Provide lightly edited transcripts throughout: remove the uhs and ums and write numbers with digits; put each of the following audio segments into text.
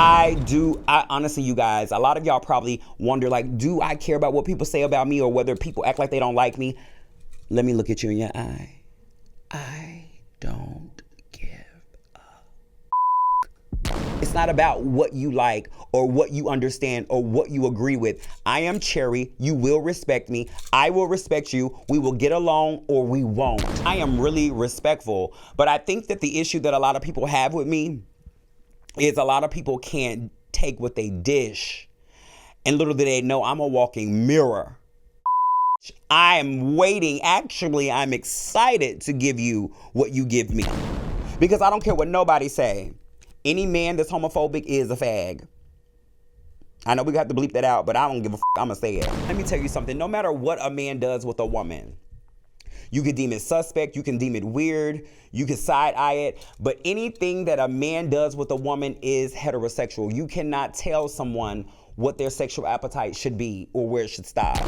I honestly, you guys, a lot of y'all probably wonder, like, do I care about what people say about me or whether people act like they don't like me? Let me look at you in your eye. I don't give a. It's not about what you like or what you understand or what you agree with. I am Cherry. You will respect me. I will respect you. We will get along or we won't. I am really respectful. But I think that the issue that a lot of people have with me is a lot of people can't take what they dish. And little do they know I'm a walking mirror. I'm waiting. Actually, I'm excited to give you what you give me. Because I don't care what nobody say. Any man that's homophobic is a fag. I know we got to bleep that out, but I don't give a f. I'm going to say it. Let me tell you something. No matter what a man does with a woman, you can deem it suspect, you can deem it weird, you can side-eye it, but anything that a man does with a woman is heterosexual. You cannot tell someone what their sexual appetite should be or where it should stop.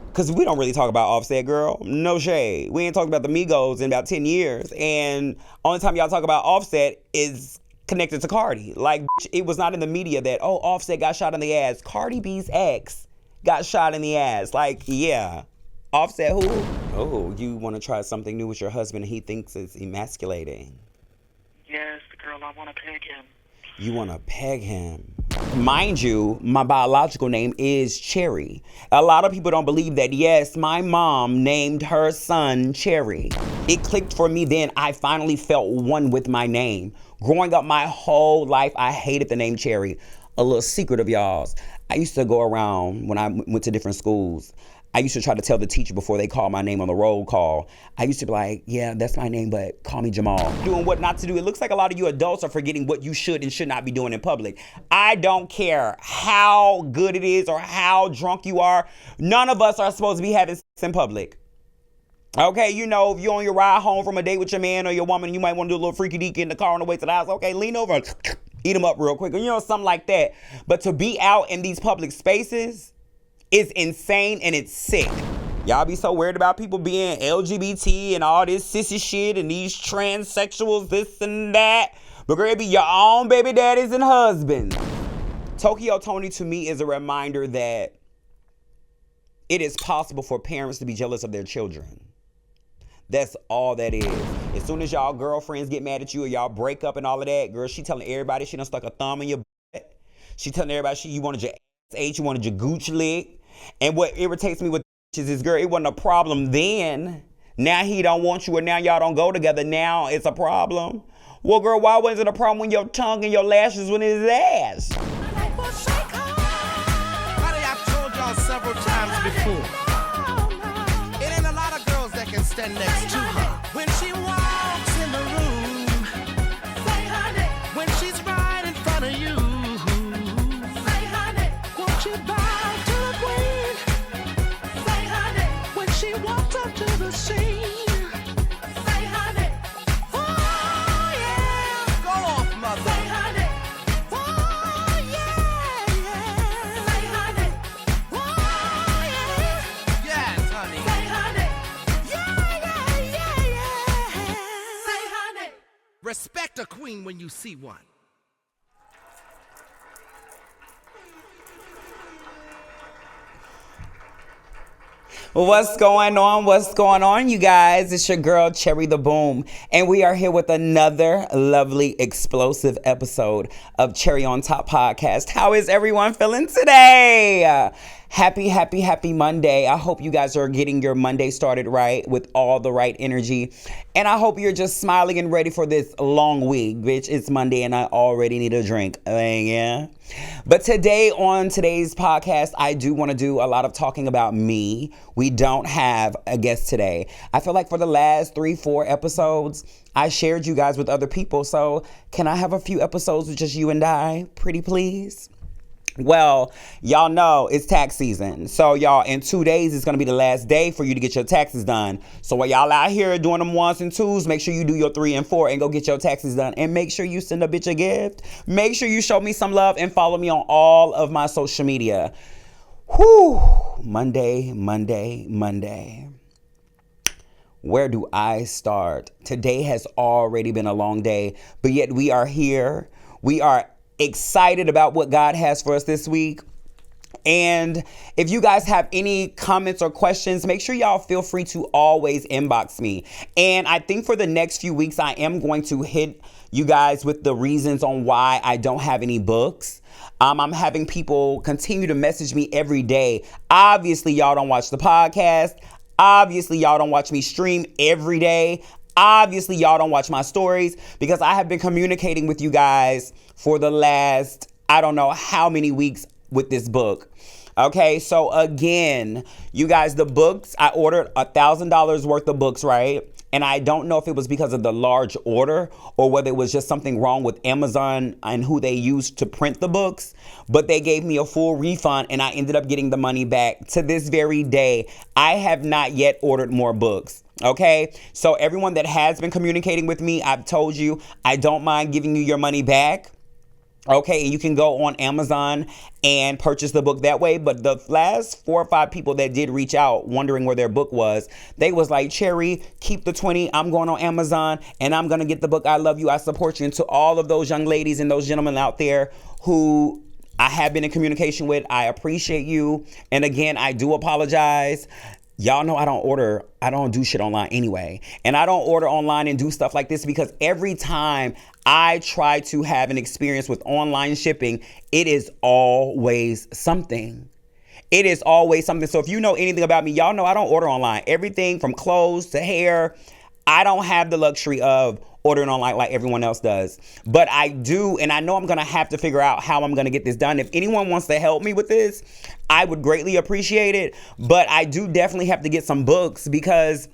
Because we don't really talk about Offset, girl. No shade. We ain't talked about the Migos in about 10 years. And only time y'all talk about Offset is connected to Cardi. Like, it was not in the media that, oh, Offset got shot in the ass. Cardi B's ex got shot in the ass. Like, yeah. Offset who? Oh, you want to try something new with your husband and he thinks it's emasculating. Yes, girl, I want to peg him. You want to peg him. Mind you, my biological name is Cherry. A lot of people don't believe that. Yes, my mom named her son Cherry. It clicked for me then. I finally felt one with my name. Growing up my whole life, I hated the name Cherry. A little secret of y'all's. I used to go around when I went to different schools. I used to try to tell the teacher before they called my name on the roll call. I used to be like, yeah, that's my name, but call me Jamal. Doing what not to do. It looks like a lot of you adults are forgetting what you should and should not be doing in public. I don't care how good it is or how drunk you are. None of us are supposed to be having sex in public. Okay, you know, if you're on your ride home from a date with your man or your woman, you might want to do a little freaky deaky in the car on the way to the house. Okay, lean over and eat them up real quick. You know, something like that. But to be out in these public spaces, it's insane and it's sick. Y'all be so worried about people being LGBT and all this sissy shit and these transsexuals, this and that. But girl, it be your own baby daddies and husbands. Tokyo Tony to me is a reminder that it is possible for parents to be jealous of their children. That's all that is. As soon as y'all girlfriends get mad at you or y'all break up and all of that, girl, she telling everybody she done stuck a thumb in your butt. She telling everybody you wanted your ass ate, you wanted your gooch licked. And what irritates me with is, girl, it wasn't a problem then. Now he don't want you, or now y'all don't go together. Now it's a problem. Well, girl, why wasn't it a problem when your tongue and your lashes went in his ass? Honey, I've told y'all several times before. It ain't a lot of girls that can stand next to her. When she walks in the room, say honey. When she's right in front of you, say honey. Won't you bow? Walked up to the scene. Say honey. Oh yeah. Go off, mother. Say honey. Oh yeah, yeah. Say honey. Oh yeah. Yes, honey. Say honey. Yeah, yeah, yeah, yeah. Say honey. Respect a queen when you see one. What's going on? What's going on, you guys? It's your girl, Cherry the Boom. And we are here with another lovely, explosive episode of Cherry on Top Podcast. How is everyone feeling today? Happy Monday. I hope you guys are getting your Monday started right with all the right energy. And I hope you're just smiling and ready for this long week. Bitch, it's Monday and I already need a drink. Yeah. But today on today's podcast, I do want to do a lot of talking about me. We don't have a guest today. I feel like for the last 3-4 episodes, I shared you guys with other people. So can I have a few episodes with just you and I? Pretty please. Well, y'all know it's tax season. So y'all, in 2 days, it's going to be the last day for you to get your taxes done. So while y'all out here doing them 1s and 2s, make sure you do your 3 and 4 and go get your taxes done. And make sure you send a bitch a gift. Make sure you show me some love and follow me on all of my social media. Whew. Monday. Where do I start? Today has already been a long day, but yet we are here. We are excited about what God has for us this week. And if you guys have any comments or questions, make sure y'all feel free to always inbox me. And I think for the next few weeks, I am going to hit you guys with the reasons on why I don't have any books. I'm having people continue to message me every day. Obviously, y'all don't watch the podcast. Obviously, y'all don't watch me stream every day. Obviously, y'all don't watch my stories because I have been communicating with you guys for the last, I don't know how many weeks with this book. Okay, so again, you guys, the books, I ordered $1,000 worth of books, right? And I don't know if it was because of the large order or whether it was just something wrong with Amazon and who they used to print the books. But they gave me a full refund and I ended up getting the money back. To this very day, I have not yet ordered more books. Okay, so everyone that has been communicating with me, I've told you, I don't mind giving you your money back. Okay, and you can go on Amazon and purchase the book that way. But the last 4 or 5 people that did reach out wondering where their book was, they was like, Cherry, keep the 20. I'm going on Amazon and I'm going to get the book. I love you. I support you. And to all of those young ladies and those gentlemen out there who I have been in communication with, I appreciate you. And again, I do apologize. Y'all know I don't do shit online anyway. And I don't order online and do stuff like this because every time I try to have an experience with online shipping, it is always something. It is always something. So if you know anything about me, y'all know I don't order online. Everything from clothes to hair, I don't have the luxury of ordering online like everyone else does. But I do, and I know I'm going to have to figure out how I'm going to get this done. If anyone wants to help me with this, I would greatly appreciate it. But I do definitely have to get some books because,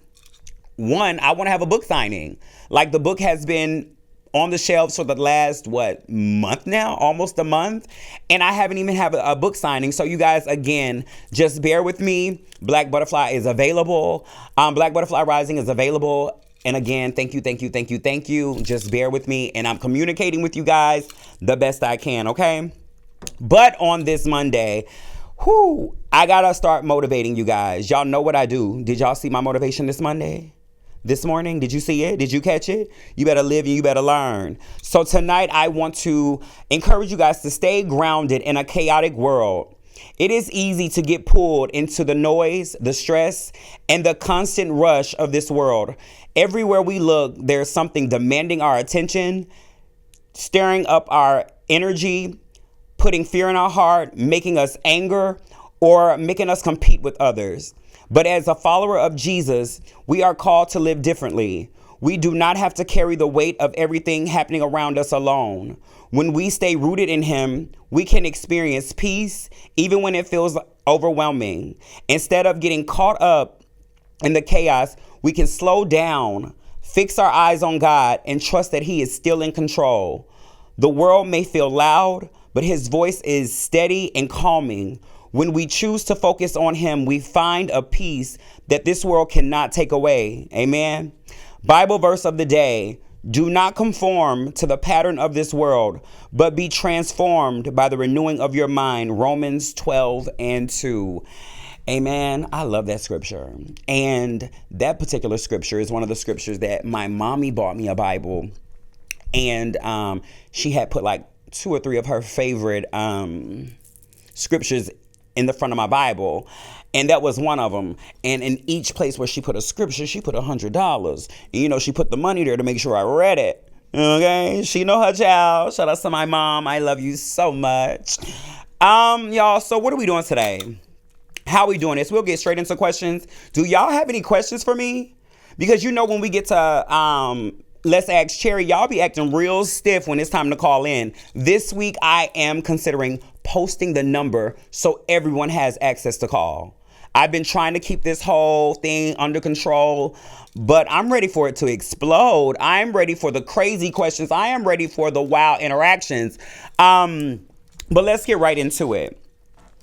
one, I want to have a book signing. Like, the book has been on the shelves for the last, month now? Almost a month. And I haven't even had a book signing. So you guys, again, just bear with me. Black Butterfly is available. Black Butterfly Rising is available. And again, thank you. Just bear with me. And I'm communicating with you guys the best I can, okay? But on this Monday, I gotta start motivating you guys. Y'all know what I do. Did y'all see my motivation this Monday? This morning? Did you see it? Did you catch it? You better live and you better learn. So tonight, I want to encourage you guys to stay grounded in a chaotic world. It is easy to get pulled into the noise, the stress, and the constant rush of this world. Everywhere we look, there's something demanding our attention, stirring up our energy, putting fear in our heart, making us anger, or making us compete with others. But as a follower of Jesus, we are called to live differently. We do not have to carry the weight of everything happening around us alone. When we stay rooted in Him, we can experience peace even when it feels overwhelming. Instead of getting caught up in the chaos, we can slow down, fix our eyes on God, and trust that He is still in control. The world may feel loud, but His voice is steady and calming. When we choose to focus on Him, we find a peace that this world cannot take away. Amen. Bible verse of the day: do not conform to the pattern of this world, but be transformed by the renewing of your mind. Romans 12:2. Amen. I love that scripture. And that particular scripture is one of the scriptures that my mommy bought me a Bible. And she had put like 2 or 3 of her favorite scriptures in the front of my Bible. And that was one of them. And in each place where she put a scripture, she put $100. And, she put the money there to make sure I read it. Okay. She know her child. Shout out to my mom. I love you so much. Y'all. So what are we doing today? How are we doing this? We'll get straight into questions. Do y'all have any questions for me? Because when we get to Let's Ask Cherry, y'all be acting real stiff when it's time to call in. This week, I am considering posting the number so everyone has access to call. I've been trying to keep this whole thing under control, but I'm ready for it to explode. I'm ready for the crazy questions. I am ready for the wild interactions. But let's get right into it.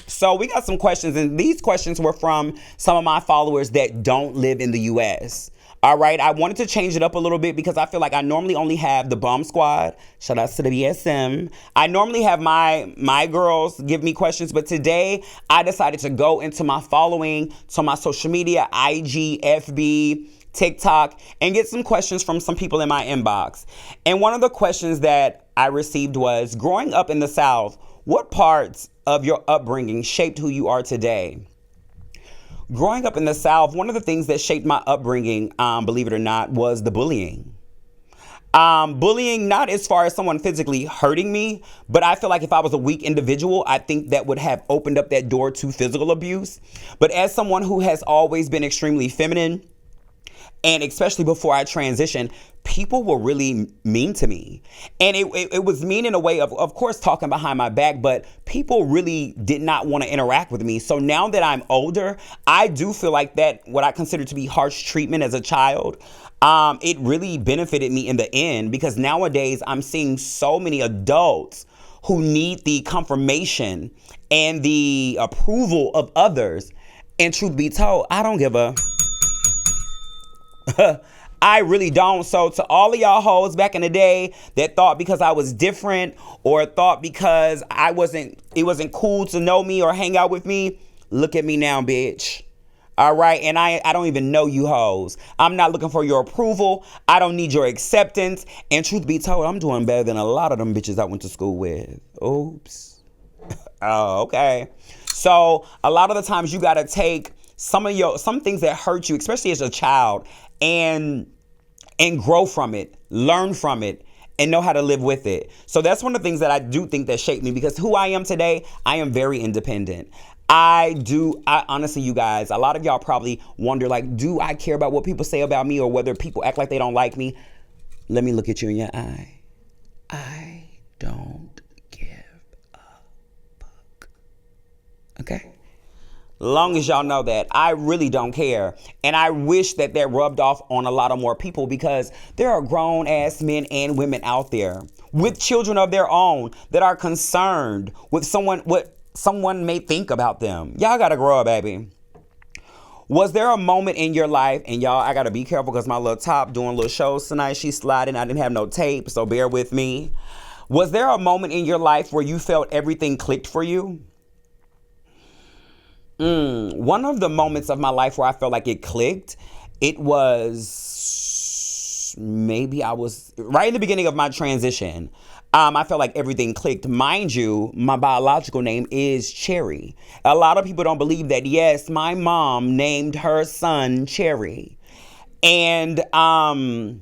So we got some questions, and these questions were from some of my followers that don't live in the U.S. All right, I wanted to change it up a little bit because I feel like I normally only have the Bomb Squad. Shout out to the BSM. I normally have my girls give me questions, but today I decided to go into my following, so my social media, IG, FB, TikTok, and get some questions from some people in my inbox. And one of the questions that I received was, growing up in the South, what parts of your upbringing shaped who you are today? Growing up in the South, one of the things that shaped my upbringing, believe it or not, was the bullying. Bullying, not as far as someone physically hurting me, but I feel like if I was a weak individual, I think that would have opened up that door to physical abuse. But as someone who has always been extremely feminine, and especially before I transitioned, people were really mean to me. And it was mean in a way of course, talking behind my back, but people really did not want to interact with me. So now that I'm older, I do feel like that what I consider to be harsh treatment as a child, it really benefited me in the end, because nowadays I'm seeing so many adults who need the confirmation and the approval of others. And truth be told, I don't give a... I really don't. So to all of y'all hoes back in the day that thought because I was different, or thought because it wasn't cool to know me or hang out with me, look at me now, bitch. All right. And I don't even know you hoes. I'm not looking for your approval. I don't need your acceptance. And truth be told, I'm doing better than a lot of them bitches I went to school with. Oops. Oh, okay. So a lot of the times you got to take some things that hurt you, especially as a child, and grow from it, learn from it, and know how to live with it. So that's one of the things that I do think that shaped me, because who I am today, I am very independent. I honestly, you guys, a lot of y'all probably wonder, like, do I care about what people say about me, or whether people act like they don't like me? Let me look at you in your eye. I don't give a fuck. Okay? Long as y'all know that, I really don't care. And I wish that rubbed off on a lot of more people, because there are grown ass men and women out there with children of their own that are concerned with what someone may think about them. Y'all gotta grow up, baby. Was there a moment in your life, and y'all, I gotta be careful because my little top doing little shows tonight, she's sliding. I didn't have no tape, so bear with me. Was there a moment in your life where you felt everything clicked for you? One of the moments of my life where I felt like it clicked, it was maybe I was right in the beginning of my transition. I felt like everything clicked. Mind you, my biological name is Cherry. A lot of people don't believe that. Yes, my mom named her son Cherry. And I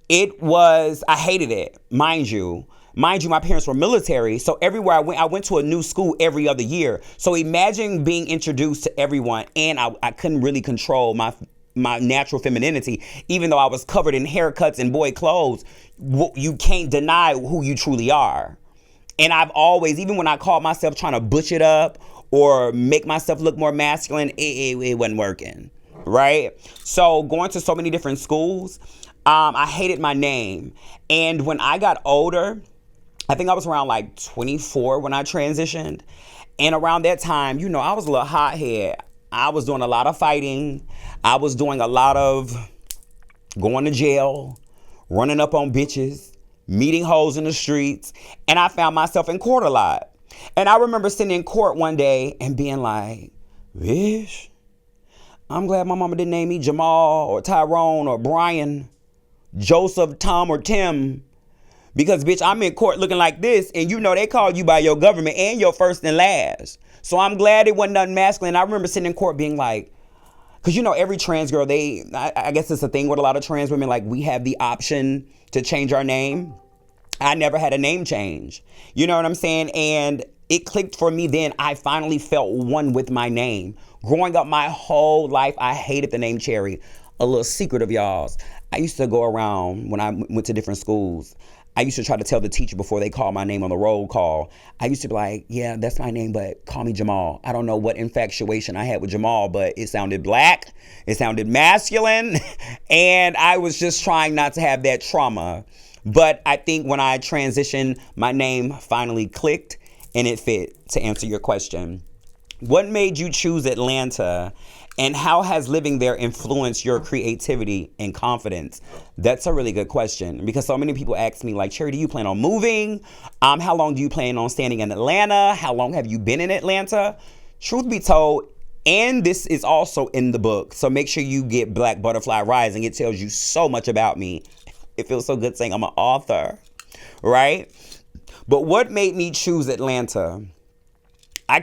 hated it, mind you. Mind you, my parents were military, so everywhere I went to a new school every other year. So imagine being introduced to everyone, and I couldn't really control my natural femininity, even though I was covered in haircuts and boy clothes. You can't deny who you truly are. And I've always, even when I caught myself trying to butch it up or make myself look more masculine, it wasn't working, right? So going to so many different schools, I hated my name. And when I got older, I think I was around like 24 when I transitioned. And around that time, I was a little hothead. I was doing a lot of fighting. I was doing a lot of going to jail, running up on bitches, meeting hoes in the streets. And I found myself in court a lot. And I remember sitting in court one day and being like, bitch, I'm glad my mama didn't name me Jamal or Tyrone or Brian, Joseph, Tom, or Tim. Because, bitch, I'm in court looking like this, and they call you by your government and your first and last. So I'm glad it wasn't nothing masculine. I remember sitting in court being like, because, every trans girl, I guess it's a thing with a lot of trans women, like, we have the option to change our name. I never had a name change. You know what I'm saying? And it clicked for me then. I finally felt one with my name. Growing up my whole life, I hated the name Cherry. A little secret of y'all's. I used to go around when I went to different schools. I used to try to tell the teacher before they called my name on the roll call. I used to be like, yeah, that's my name, but call me Jamal. I don't know what infatuation I had with Jamal, but it sounded black. It sounded masculine. And I was just trying not to have that trauma. But I think when I transitioned, my name finally clicked and it fit, to answer your question. What made you choose Atlanta? And how has living there influenced your creativity and confidence? That's a really good question, because so many people ask me, like, Cherry, do you plan on moving? How long do you plan on staying in Atlanta? How long have you been in Atlanta? Truth be told, And this is also in the book. So make sure you get Black Butterfly Rising. It tells you so much about me. It feels so good saying I'm an author, right? But what made me choose Atlanta? I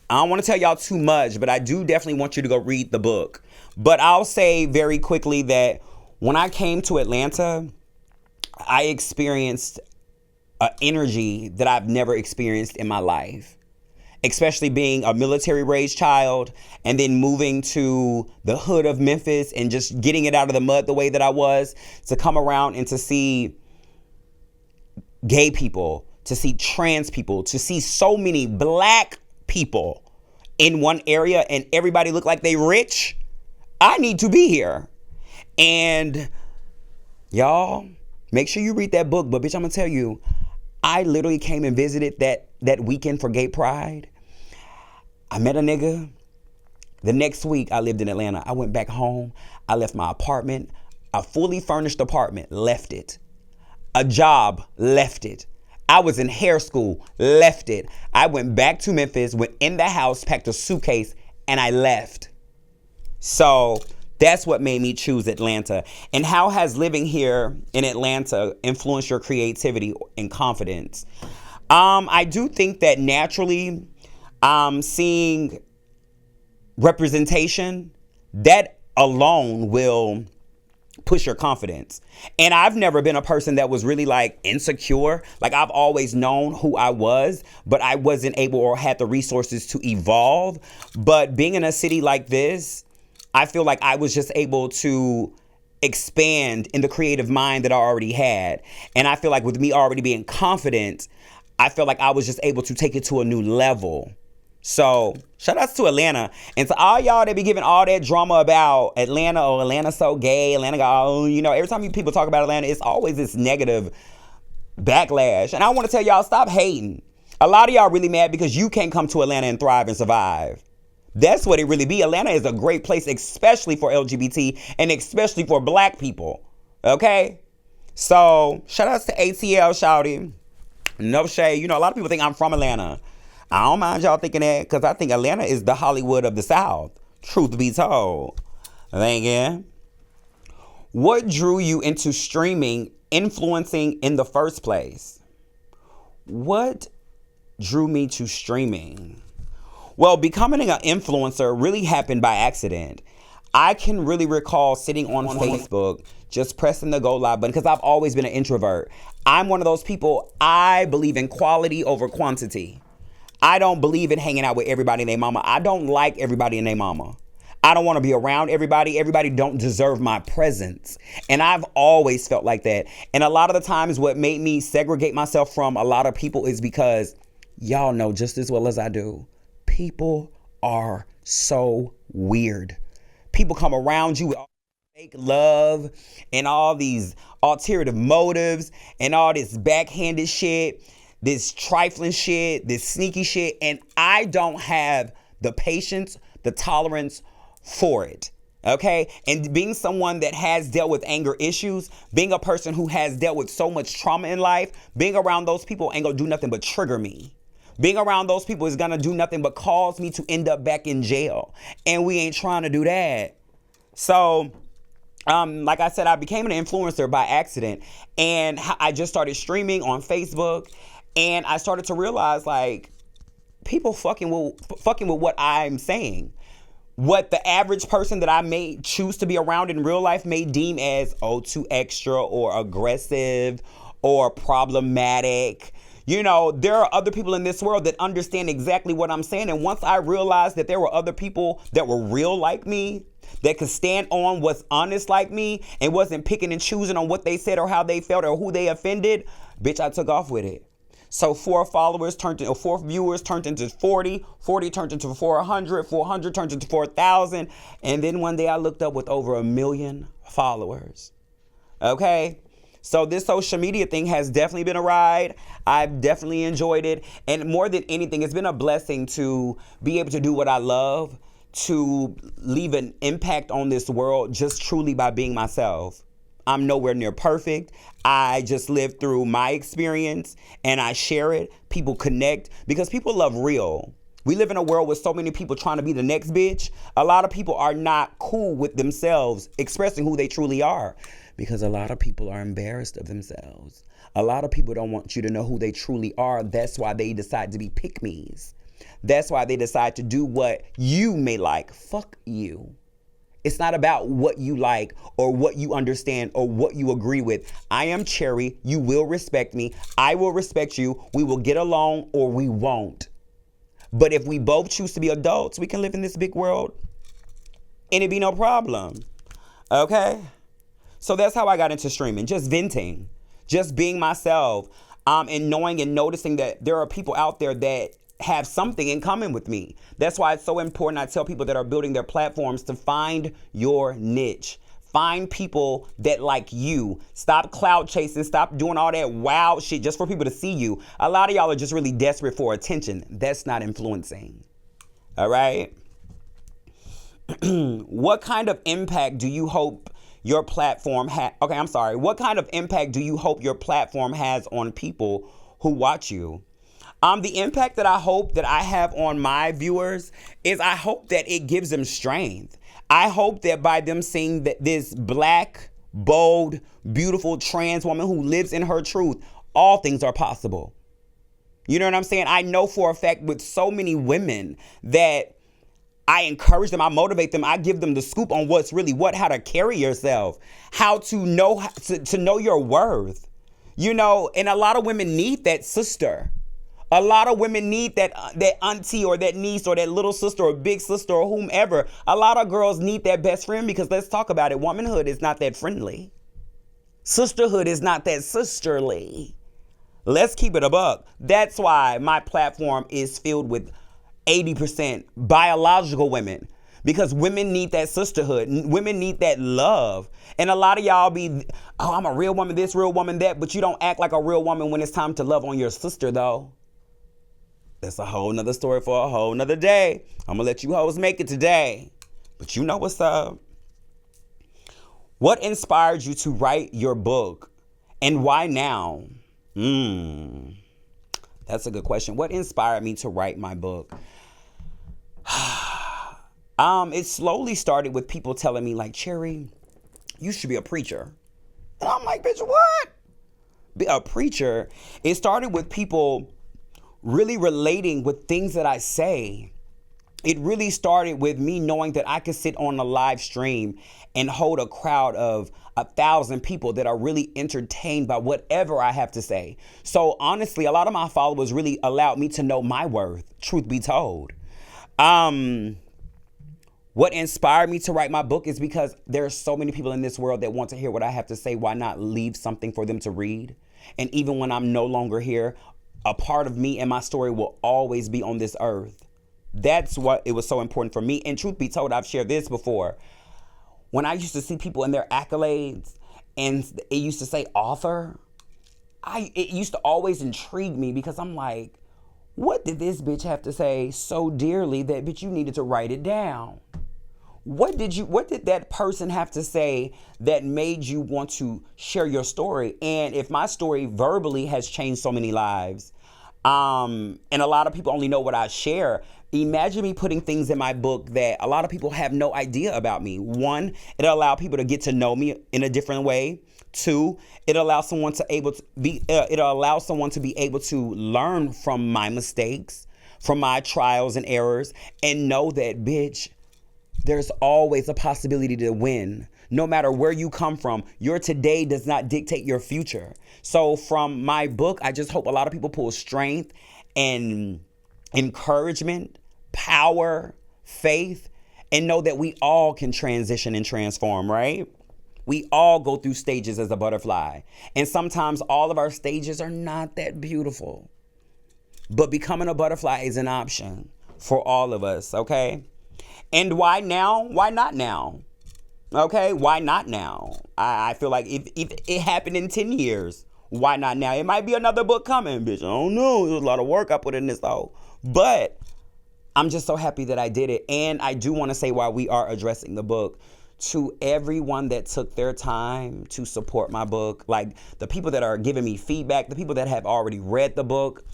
don't want to tell y'all too much, but I do definitely want you to go read the book. But I'll say very quickly that when I came to Atlanta, I experienced an energy that I've never experienced in my life. Especially being a military-raised child and then moving to the hood of Memphis and just getting it out of the mud the way that I was, to come around and to see gay people, to see trans people, to see so many black people in one area and everybody look like they rich. I need to be here. And y'all, make sure you read that book. But bitch, I'm gonna tell you, I literally came and visited that weekend for Gay Pride. I met a nigga. The next week, I lived in Atlanta. I went back home. I left my apartment, a fully furnished apartment, left it. A job, left it. I was in hair school, left it. I went back to Memphis, went in the house, packed a suitcase, and I left. So that's what made me choose Atlanta. And how has living here in Atlanta influenced your creativity and confidence? I do think that naturally, seeing representation, that alone will push your confidence. And I've never been a person that was really like insecure. Like I've always known who I was, but I wasn't able or had the resources to evolve. But being in a city like this, I feel like I was just able to expand in the creative mind that I already had. And I feel like with me already being confident, I feel like I was just able to take it to a new level. So shout outs to Atlanta. And to all y'all that be giving all that drama about Atlanta, oh, Atlanta's so gay, Atlanta got, oh, you know, every time people talk about Atlanta, it's always this negative backlash. And I want to tell y'all, stop hating. A lot of y'all really mad because you can't come to Atlanta and thrive and survive. That's what it really be. Atlanta is a great place, especially for LGBT and especially for black people. Okay? So shout outs to ATL, shouty. No shade. You know, a lot of people think I'm from Atlanta. I don't mind y'all thinking that because I think Atlanta is the Hollywood of the South. Truth be told. Thank you. What drew you into streaming, influencing in the first place? What drew me to streaming? Well, becoming an influencer really happened by accident. I can really recall sitting on Facebook, just pressing the go live button because I've always been an introvert. I'm one of those people, I believe in quality over quantity. I don't believe in hanging out with everybody and their mama. I don't like everybody and their mama. I don't want to be around everybody. Everybody don't deserve my presence. And I've always felt like that. And a lot of the times what made me segregate myself from a lot of people is because y'all know just as well as I do, people are so weird. People come around you with all fake love and all these ulterior motives and all this backhanded shit, this trifling shit, this sneaky shit, and I don't have the patience, the tolerance for it, okay? And being someone that has dealt with anger issues, being a person who has dealt with so much trauma in life, being around those people ain't gonna do nothing but trigger me. Being around those people is gonna do nothing but cause me to end up back in jail, and we ain't trying to do that. So, like I said, I became an influencer by accident, and I just started streaming on Facebook. And I started to realize, like, people fucking with what I'm saying. What the average person that I may choose to be around in real life may deem as, oh, too extra or aggressive or problematic. You know, there are other people in this world that understand exactly what I'm saying. And once I realized that there were other people that were real like me, that could stand on what's honest like me and wasn't picking and choosing on what they said or how they felt or who they offended, bitch, I took off with it. So 4 viewers turned into 40, 40 turned into 400, 400 turned into 4,000. And then one day I looked up with over 1 million followers. Okay? So this social media thing has definitely been a ride. I've definitely enjoyed it. And more than anything, it's been a blessing to be able to do what I love, to leave an impact on this world just truly by being myself. I'm nowhere near perfect. I just live through my experience and I share it. People connect because people love real. We live in a world with so many people trying to be the next bitch. A lot of people are not cool with themselves, expressing who they truly are, because a lot of people are embarrassed of themselves. A lot of people don't want you to know who they truly are. That's why they decide to be pick-me's. That's why they decide to do what you may like. Fuck you. It's not about what you like or what you understand or what you agree with. I am Cherry. You will respect me. I will respect you. We will get along or we won't. But if we both choose to be adults, we can live in this big world and it'd be no problem. Okay? So that's how I got into streaming. Just venting. Just being myself. And knowing and noticing that there are people out there that have something in common with me. That's why it's so important. I tell people that are building their platforms to find your niche. Find people that like you. Stop cloud chasing. Stop doing all that wild shit just for people to see you. A lot of y'all are just really desperate for attention. That's not influencing. All right? What kind of impact do you hope your platform What kind of impact do you hope your platform has on people who watch you? The impact that I hope that I have on my viewers is I hope that it gives them strength. I hope that by them seeing that this black, bold, beautiful trans woman who lives in her truth, all things are possible. You know what I'm saying? I know for a fact with so many women that I encourage them, I motivate them, I give them the scoop on what's really what, how to carry yourself, how to know to know your worth. You know, and a lot of women need that sister. A lot of women need that auntie or that niece or that little sister or big sister or whomever. A lot of girls need that best friend because let's talk about it. Womanhood is not that friendly. Sisterhood is not that sisterly. Let's keep it a buck. That's why my platform is filled with 80% biological women, because women need that sisterhood. Women need that love. And a lot of y'all be, oh, I'm a real woman, this, real woman, that, but you don't act like a real woman when it's time to love on your sister, though. That's a whole nother story for a whole nother day. I'm gonna let you hoes make it today. But you know what's up. What inspired you to write your book and why now? That's a good question. What inspired me to write my book? It slowly started with people telling me like, Cherry, you should be a preacher. And I'm like, bitch, what? Be a preacher? It started with people really relating with things that I say. It really started with me knowing that I could sit on a live stream and hold a crowd of 1,000 people that are really entertained by whatever I have to say. So honestly, a lot of my followers really allowed me to know my worth, truth be told. What inspired me to write my book is because there are so many people in this world that want to hear what I have to say. Why not leave something for them to read? And even when I'm no longer here, a part of me and my story will always be on this earth. That's what it was so important for me. And truth be told, I've shared this before. When I used to see people in their accolades and it used to say author, it used to always intrigue me because I'm like, what did this bitch have to say so dearly that bitch you needed to write it down? What did that person have to say that made you want to share your story? And if my story verbally has changed so many lives, and a lot of people only know what I share, imagine me putting things in my book that a lot of people have no idea about me. One, it'll allow people to get to know me in a different way. Two, it'll allow someone to be able to learn from my mistakes, from my trials and errors, and know that, bitch, there's always a possibility to win. No matter where you come from, your today does not dictate your future. So from my book, I just hope a lot of people pull strength and encouragement, power, faith, and know that we all can transition and transform, right? We all go through stages as a butterfly. And sometimes all of our stages are not that beautiful. But becoming a butterfly is an option for all of us, okay? And why now? Why not now? Okay, why not now? I feel like if it happened in 10 years, why not now? It might be another book coming, bitch. I don't know. There's a lot of work I put in this though. But I'm just so happy that I did it. And I do want to say while we are addressing the book, to everyone that took their time to support my book, like the people that are giving me feedback, the people that have already read the book,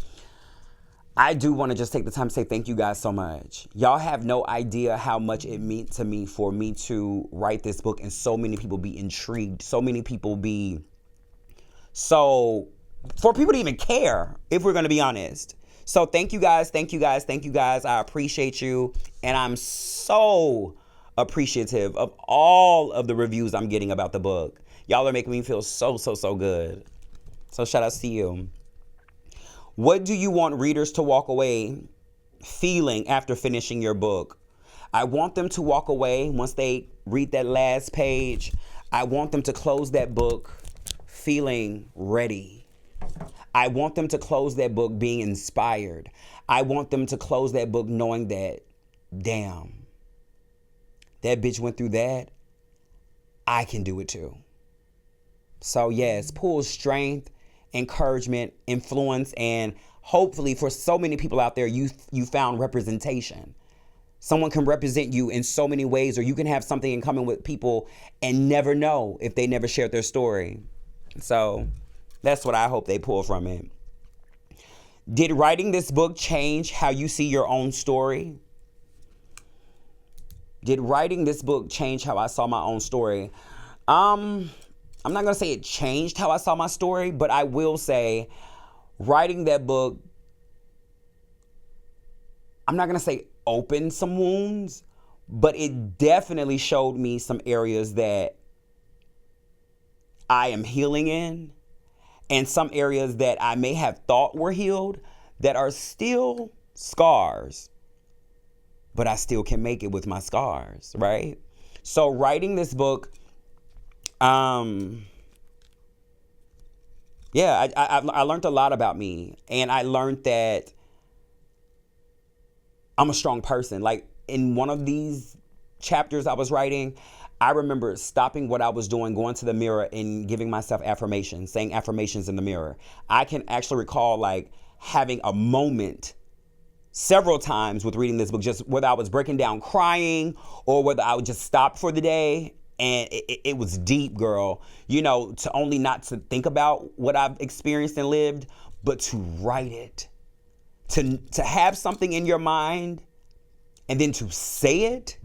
I do want to just take the time to say thank you guys so much. Y'all have no idea how much it meant to me for me to write this book and so many people be intrigued, so many people be for people to even care, if we're going to be honest. So thank you guys, thank you guys, thank you guys. I appreciate you, and I'm so appreciative of all of the reviews I'm getting about the book. Y'all are making me feel so good. So shout outs to you. What do you want readers to walk away feeling after finishing your book? I want them to walk away once they read that last page. I want them to close that book feeling ready. I want them to close that book being inspired. I want them to close that book knowing that, damn, that bitch went through that. I can do it too. So yes, pull strength, encouragement, influence, and hopefully for so many people out there, you found representation. Someone can represent you in so many ways, or you can have something in common with people and never know if they never shared their story. So that's what I hope they pull from it. Did writing this book change how you see your own story? Did writing this book change how I saw my own story? I'm not going to say it changed how I saw my story, but I will say writing that book, I'm not going to say opened some wounds, but it definitely showed me some areas that I am healing in, and some areas that I may have thought were healed that are still scars, but I still can make it with my scars, right? So writing this book, I learned a lot about me, and I learned that I'm a strong person. Like in one of these chapters I was writing, I remember stopping what I was doing, going to the mirror and giving myself affirmations, saying affirmations in the mirror. I can actually recall like having a moment several times with reading this book, just whether I was breaking down crying or whether I would just stop for the day. And it was deep, girl, to only not to think about what I've experienced and lived, but to write it, to have something in your mind and then to say it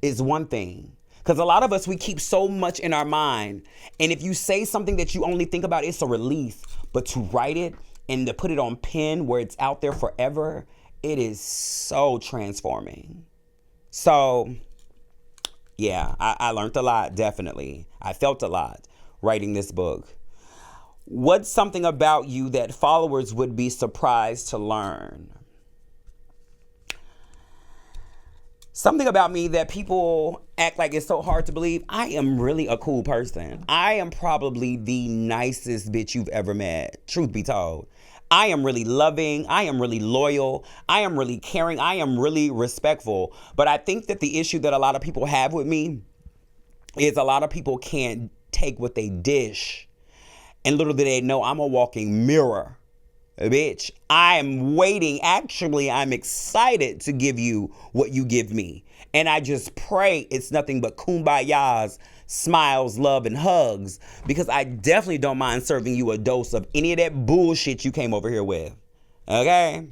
is one thing. Because a lot of us, we keep so much in our mind. And if you say something that you only think about, it's a release. But to write it and to put it on pen where it's out there forever, it is so transforming. So yeah, I learned a lot, definitely. I felt a lot writing this book. What's something about you that followers would be surprised to learn? Something about me that people act like it's so hard to believe. I am really a cool person. I am probably the nicest bitch you've ever met, truth be told. I am really loving. I am really loyal. I am really caring. I am really respectful. But I think that the issue that a lot of people have with me is a lot of people can't take what they dish. And little do they know, I'm a walking mirror. Bitch, I'm waiting. Actually, I'm excited to give you what you give me. And I just pray it's nothing but kumbayas, smiles, love, and hugs. Because I definitely don't mind serving you a dose of any of that bullshit you came over here with. Okay?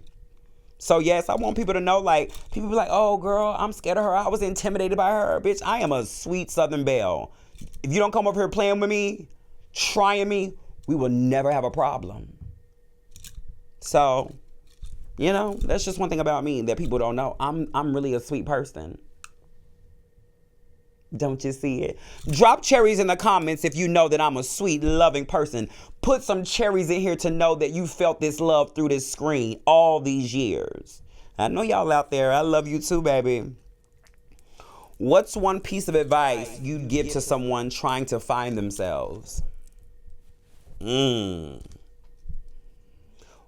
So yes, I want people to know, like, people be like, oh girl, I'm scared of her. I was intimidated by her. Bitch, I am a sweet Southern belle. If you don't come over here playing with me, trying me, we will never have a problem. So, that's just one thing about me that people don't know. I'm really a sweet person. Don't you see it? Drop cherries in the comments if you know that I'm a sweet, loving person. Put some cherries in here to know that you felt this love through this screen all these years. I know y'all out there. I love you too, baby. What's one piece of advice you'd give to someone trying to find themselves?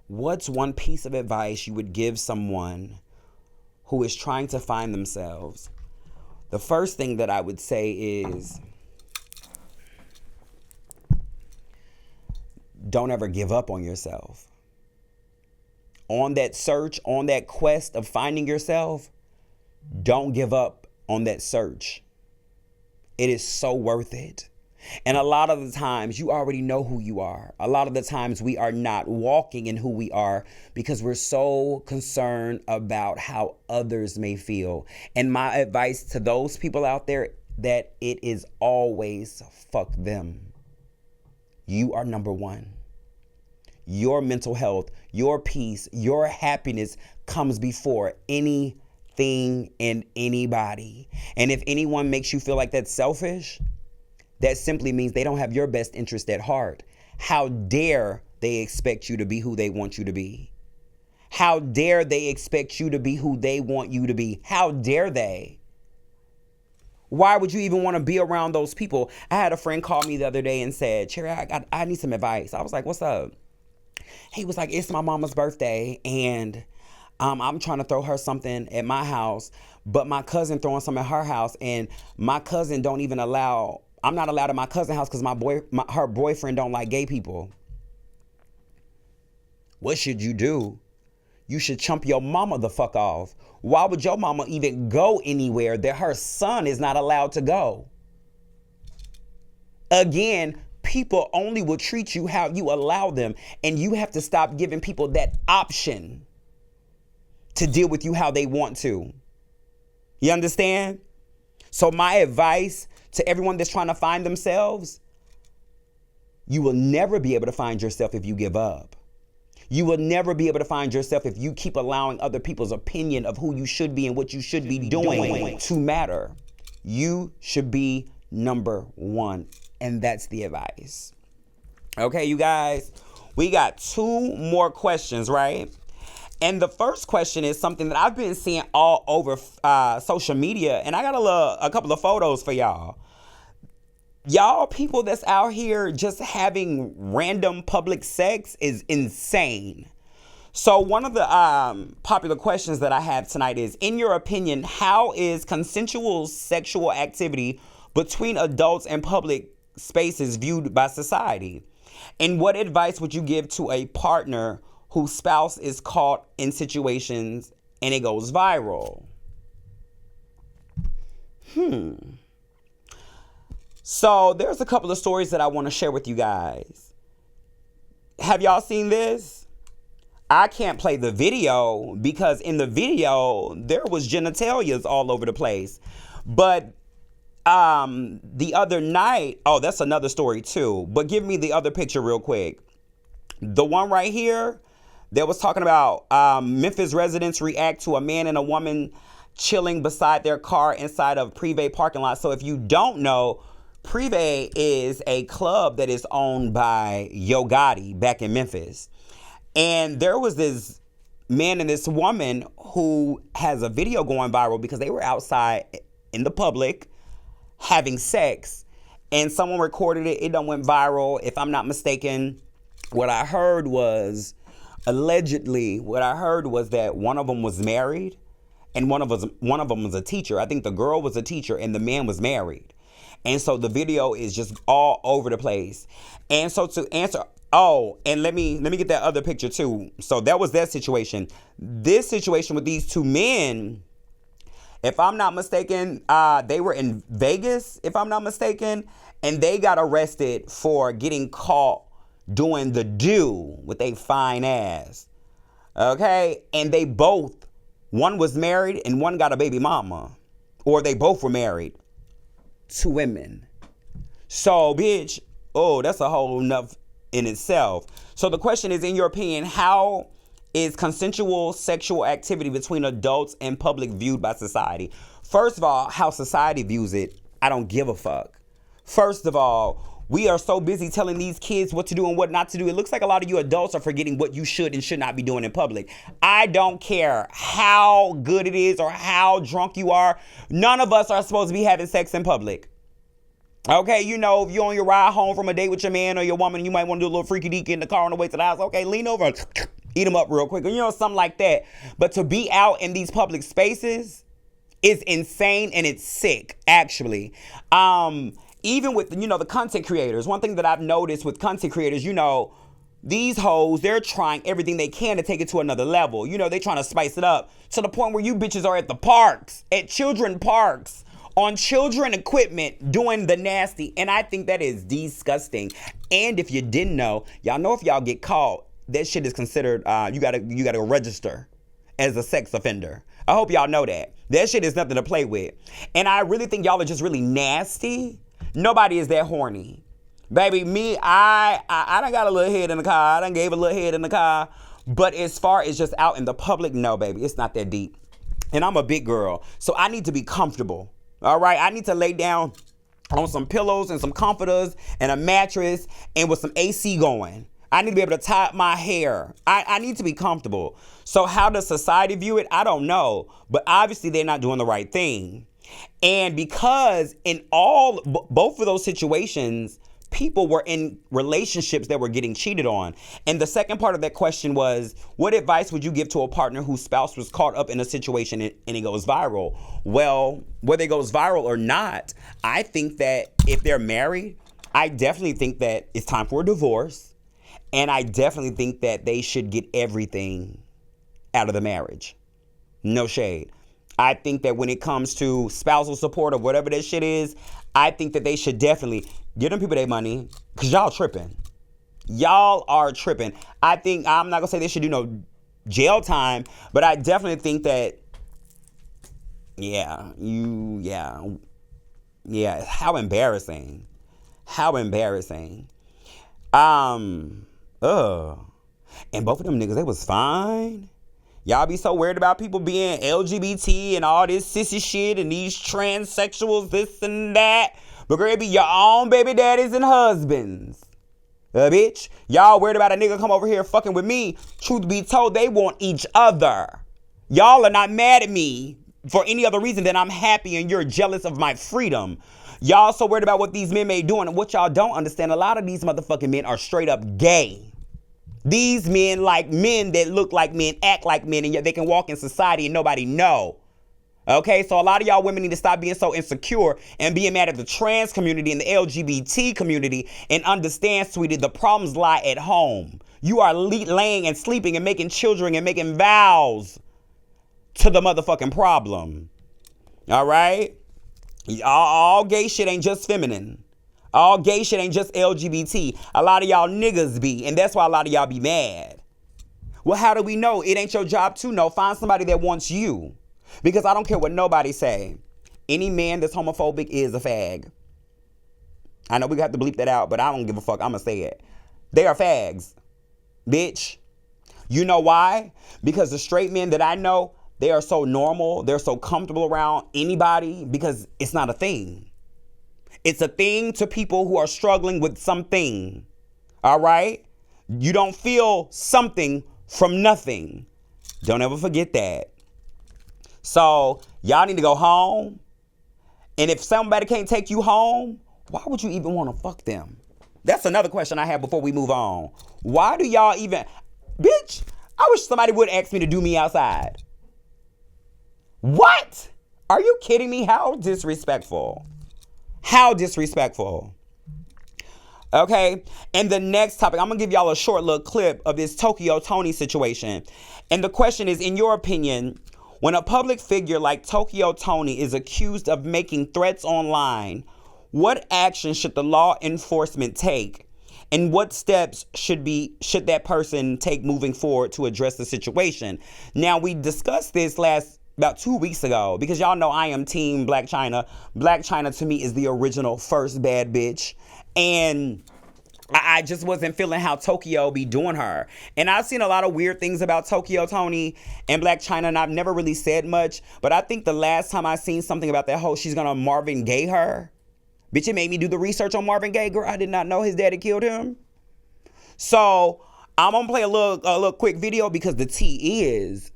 What's one piece of advice you would give someone who is trying to find themselves? The first thing that I would say is, don't ever give up on yourself. On that search, on that quest of finding yourself, don't give up on that search. It is so worth it. And a lot of the times you already know who you are. A lot of the times we are not walking in who we are because we're so concerned about how others may feel. And my advice to those people out there, that it is always fuck them. You are number one. Your mental health, your peace, your happiness comes before anything and anybody. And if anyone makes you feel like that's selfish, that simply means they don't have your best interest at heart. How dare they expect you to be who they want you to be? How dare they expect you to be who they want you to be? How dare they? Why would you even want to be around those people? I had a friend call me the other day and said, Cherry, I need some advice. I was like, what's up? He was like, it's my mama's birthday and I'm trying to throw her something at my house, but my cousin throwing something at her house, and my cousin don't even allow, I'm not allowed at my cousin's house because her boyfriend don't like gay people. What should you do? You should chump your mama the fuck off. Why would your mama even go anywhere that her son is not allowed to go? Again, people only will treat you how you allow them, and you have to stop giving people that option to deal with you how they want to. You understand? So my advice to everyone that's trying to find themselves, you will never be able to find yourself if you give up. You will never be able to find yourself if you keep allowing other people's opinion of who you should be and what you should be doing to matter. You should be number one. And that's the advice. Okay, you guys, we got 2 more questions, right? And the first question is something that I've been seeing all over social media. And I got a couple of photos for y'all. Y'all people that's out here just having random public sex is insane. So one of the popular questions that I have tonight is, in your opinion, how is consensual sexual activity between adults in public spaces viewed by society? And what advice would you give to a partner whose spouse is caught in situations and it goes viral? So there's a couple of stories that I want to share with you guys. Have y'all seen this? I can't play the video because in the video there was genitalias all over the place. But the other night, oh, that's another story too. But give me the other picture real quick. The one right here that was talking about Memphis residents react to a man and a woman chilling beside their car inside of Privé parking lot. So if you don't know, Privé is a club that is owned by Yo Gotti back in Memphis. And there was this man and this woman who has a video going viral because they were outside in the public having sex, and someone recorded it. It done went viral. If I'm not mistaken, what I heard was that one of them was married and one of them was a teacher. I think the girl was a teacher and the man was married. And so the video is just all over the place. And so to answer, and let me get that other picture too. So that was that situation. This situation with these 2 men, if I'm not mistaken, they were in Vegas, if I'm not mistaken, and they got arrested for getting caught doing the do with a fine ass. Okay? And they both, one was married and one got a baby mama. Or they both were married. 2 women. So, bitch, that's a whole enough in itself. So the question is, in your opinion, how is consensual sexual activity between adults in public viewed by society? First of all, how society views it, I don't give a fuck. First of all, we are so busy telling these kids what to do and what not to do. It looks like a lot of you adults are forgetting what you should and should not be doing in public. I don't care how good it is or how drunk you are. None of us are supposed to be having sex in public. Okay, you know, if you're on your ride home from a date with your man or your woman, you might want to do a little freaky deaky in the car on the way to the house. Okay, lean over and eat them up real quick. You know, something like that. But to be out in these public spaces is insane and it's sick, actually. Even with, the content creators, one thing that I've noticed with content creators, these hoes, they're trying everything they can to take it to another level. They're trying to spice it up to the point where you bitches are at the parks, at children parks, on children equipment doing the nasty. And I think that is disgusting. And if you didn't know, y'all know if y'all get caught, that shit is considered, you gotta register as a sex offender. I hope y'all know that. That shit is nothing to play with. And I really think y'all are just really nasty. Nobody is that horny. Baby, me, I done got a little head in the car. I done gave a little head in the car. But as far as just out in the public, no, baby, it's not that deep. And I'm a big girl, so I need to be comfortable. All right, I need to lay down on some pillows and some comforters and a mattress and with some AC going. I need to be able to tie up my hair. I need to be comfortable. So how does society view it? I don't know. But obviously they're not doing the right thing. And because in both of those situations, people were in relationships that were getting cheated on. And the second part of that question was, what advice would you give to a partner whose spouse was caught up in a situation and it goes viral? Well, whether it goes viral or not, I think that if they're married, I definitely think that it's time for a divorce. And I definitely think that they should get everything out of the marriage. No shade. I think that when it comes to spousal support or whatever that shit is, I think that they should definitely give them people their money, because y'all tripping. Y'all are tripping. I think, I'm not going to say they should do no jail time, but I definitely think that, yeah, how embarrassing. How embarrassing. And both of them niggas, they was fine. Y'all be so worried about people being LGBT and all this sissy shit and these transsexuals, this and that. But girl, it be your own baby daddies and husbands. Bitch, y'all worried about a nigga come over here fucking with me. Truth be told, they want each other. Y'all are not mad at me for any other reason than I'm happy and you're jealous of my freedom. Y'all so worried about what these men may do, and what y'all don't understand, a lot of these motherfucking men are straight up gay. These men like men that look like men, act like men, and yet they can walk in society and nobody know. Okay, so a lot of y'all women need to stop being so insecure and being mad at the trans community and the LGBT community and understand, sweetie, the problems lie at home. You are laying and sleeping and making children and making vows to the motherfucking problem. All right? All gay shit ain't just feminine. All gay shit ain't just LGBT. A lot of y'all niggas be, and that's why a lot of y'all be mad. Well, how do we know? It ain't your job to know. Find somebody that wants you. Because I don't care what nobody say. Any man that's homophobic is a fag. I know we have to bleep that out, but I don't give a fuck. I'm going to say it. They are fags. Bitch. You know why? Because the straight men that I know, they are so normal. They're so comfortable around anybody because it's not a thing. It's a thing to people who are struggling with something. All right? You don't feel something from nothing. Don't ever forget that. So y'all need to go home. And if somebody can't take you home, why would you even want to fuck them? That's another question I have before we move on. Why do y'all even... Bitch, I wish somebody would ask me to do me outside. What? Are you kidding me? How disrespectful. How disrespectful. Okay, and the next topic, I'm going to give y'all a short little clip of this Tokyo Tony situation. And the question is, in your opinion, when a public figure like Tokyo Tony is accused of making threats online, what action should the law enforcement take? And what steps should that person take moving forward to address the situation? Now, we discussed this about 2 weeks ago, because y'all know I am team Black China. Black China to me is the original first bad bitch. And I just wasn't feeling how Tokyo be doing her. And I've seen a lot of weird things about Tokyo Tony and Black China, and I've never really said much. But I think the last time I seen something about that whole she's gonna Marvin Gaye her. Bitch, it made me do the research on Marvin Gaye. Girl, I did not know his daddy killed him. So I'm gonna play a little quick video, because the tea is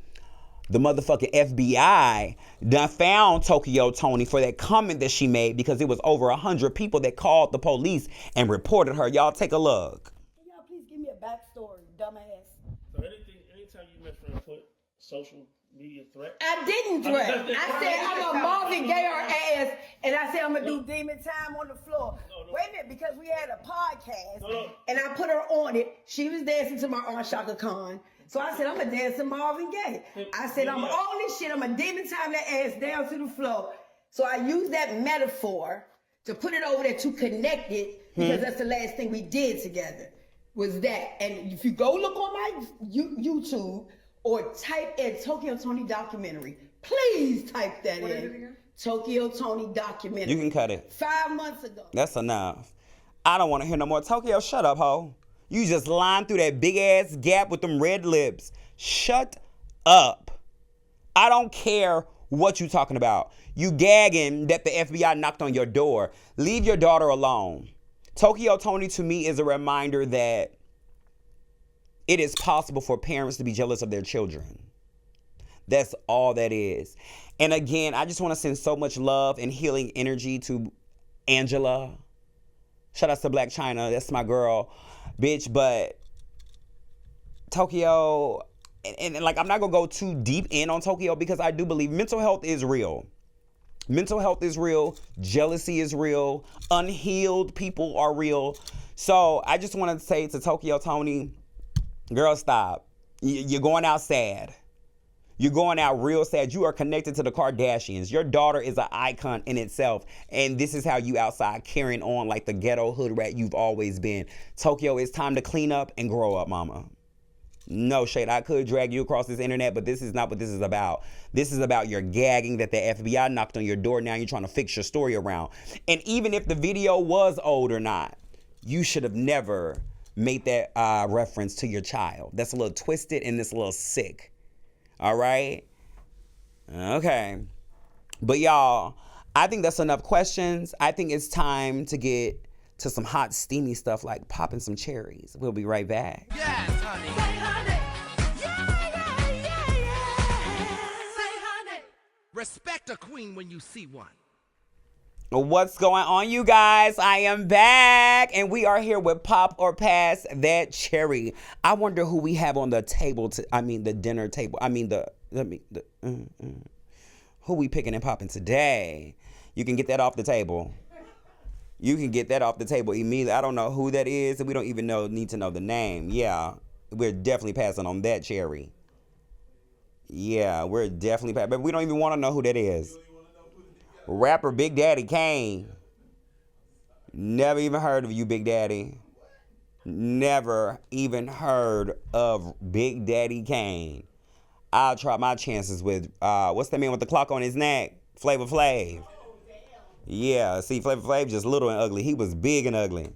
the motherfucking FBI done found Tokyo Tony for that comment that she made, because it was over 100 people that called the police and reported her. Y'all take a look. Can y'all please give me a backstory, dumbass? So anytime you mention put social media threat. I didn't threat. I said I'm a Marvin Gaye ass, and I said I'm gonna do demon time on the floor. No. Wait a minute, because we had a podcast, No. and I put her on it. She was dancing to my Aunt Shaka Khan. So I said, I'm going to dance to Marvin Gaye. I said, I'm on this shit. I'm going to demon time that ass down to the floor. So I use that metaphor to put it over there to connect it, because that's the last thing we did together was that. And if you go look on my YouTube or type in Tokyo Tony documentary, please type that in. Tokyo Tony documentary. You can cut it. 5 months ago. That's enough. I don't want to hear no more. Tokyo, shut up, ho. You just lying through that big ass gap with them red lips. Shut up. I don't care what you talking about. You gagging that the FBI knocked on your door. Leave your daughter alone. Tokyo Tony to me is a reminder that it is possible for parents to be jealous of their children. That's all that is. And again, I just want to send so much love and healing energy to Angela. Shout out to Black China. That's my girl, bitch. But Tokyo, and like, I'm not going to go too deep in on Tokyo because I do believe mental health is real. Mental health is real. Jealousy is real. Unhealed people are real. So I just want to say to Tokyo Tony, girl, stop. You're going out sad. You're going out real sad. You are connected to the Kardashians. Your daughter is an icon in itself. And this is how you outside carrying on like the ghetto hood rat you've always been. Tokyo, it's time to clean up and grow up, mama. No shade. I could drag you across this internet, but this is not what this is about. This is about your gagging that the FBI knocked on your door. Now you're trying to fix your story around. And even if the video was old or not, you should have never made that reference to your child. That's a little twisted and it's a little sick. All right? Okay. But y'all, I think that's enough questions. I think it's time to get to some hot, steamy stuff like popping some cherries. We'll be right back. Yes, honey. Say honey. Yeah. Say honey. Respect a queen when you see one. What's going on, you guys? I am back, and we are here with Pop or Pass That Cherry. I wonder who we have on the table. The dinner table. Who we picking and popping today? You can get that off the table. You can get that off the table immediately. I don't know who that is, and we don't even need to know the name. Yeah, we're definitely passing on that cherry. Yeah, we're definitely passing, but we don't even want to know who that is. Rapper Big Daddy Kane. Never even heard of you, Big Daddy. Never even heard of Big Daddy Kane. I'll try my chances with, what's that man with the clock on his neck? Flavor Flav. Yeah, see, Flavor Flav just little and ugly. He was big and ugly.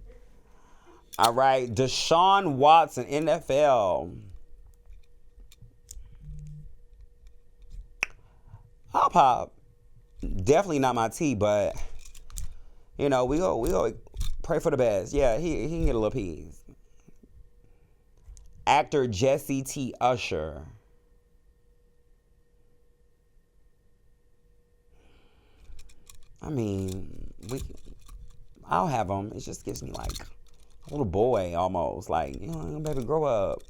All right, Deshaun Watson, NFL. I'll pop. Definitely not my tea, but we go pray for the best. Yeah, he can get a little piece. Actor Jesse T. Usher. I mean, I'll have him. It just gives me like a little boy almost. Like, baby, grow up.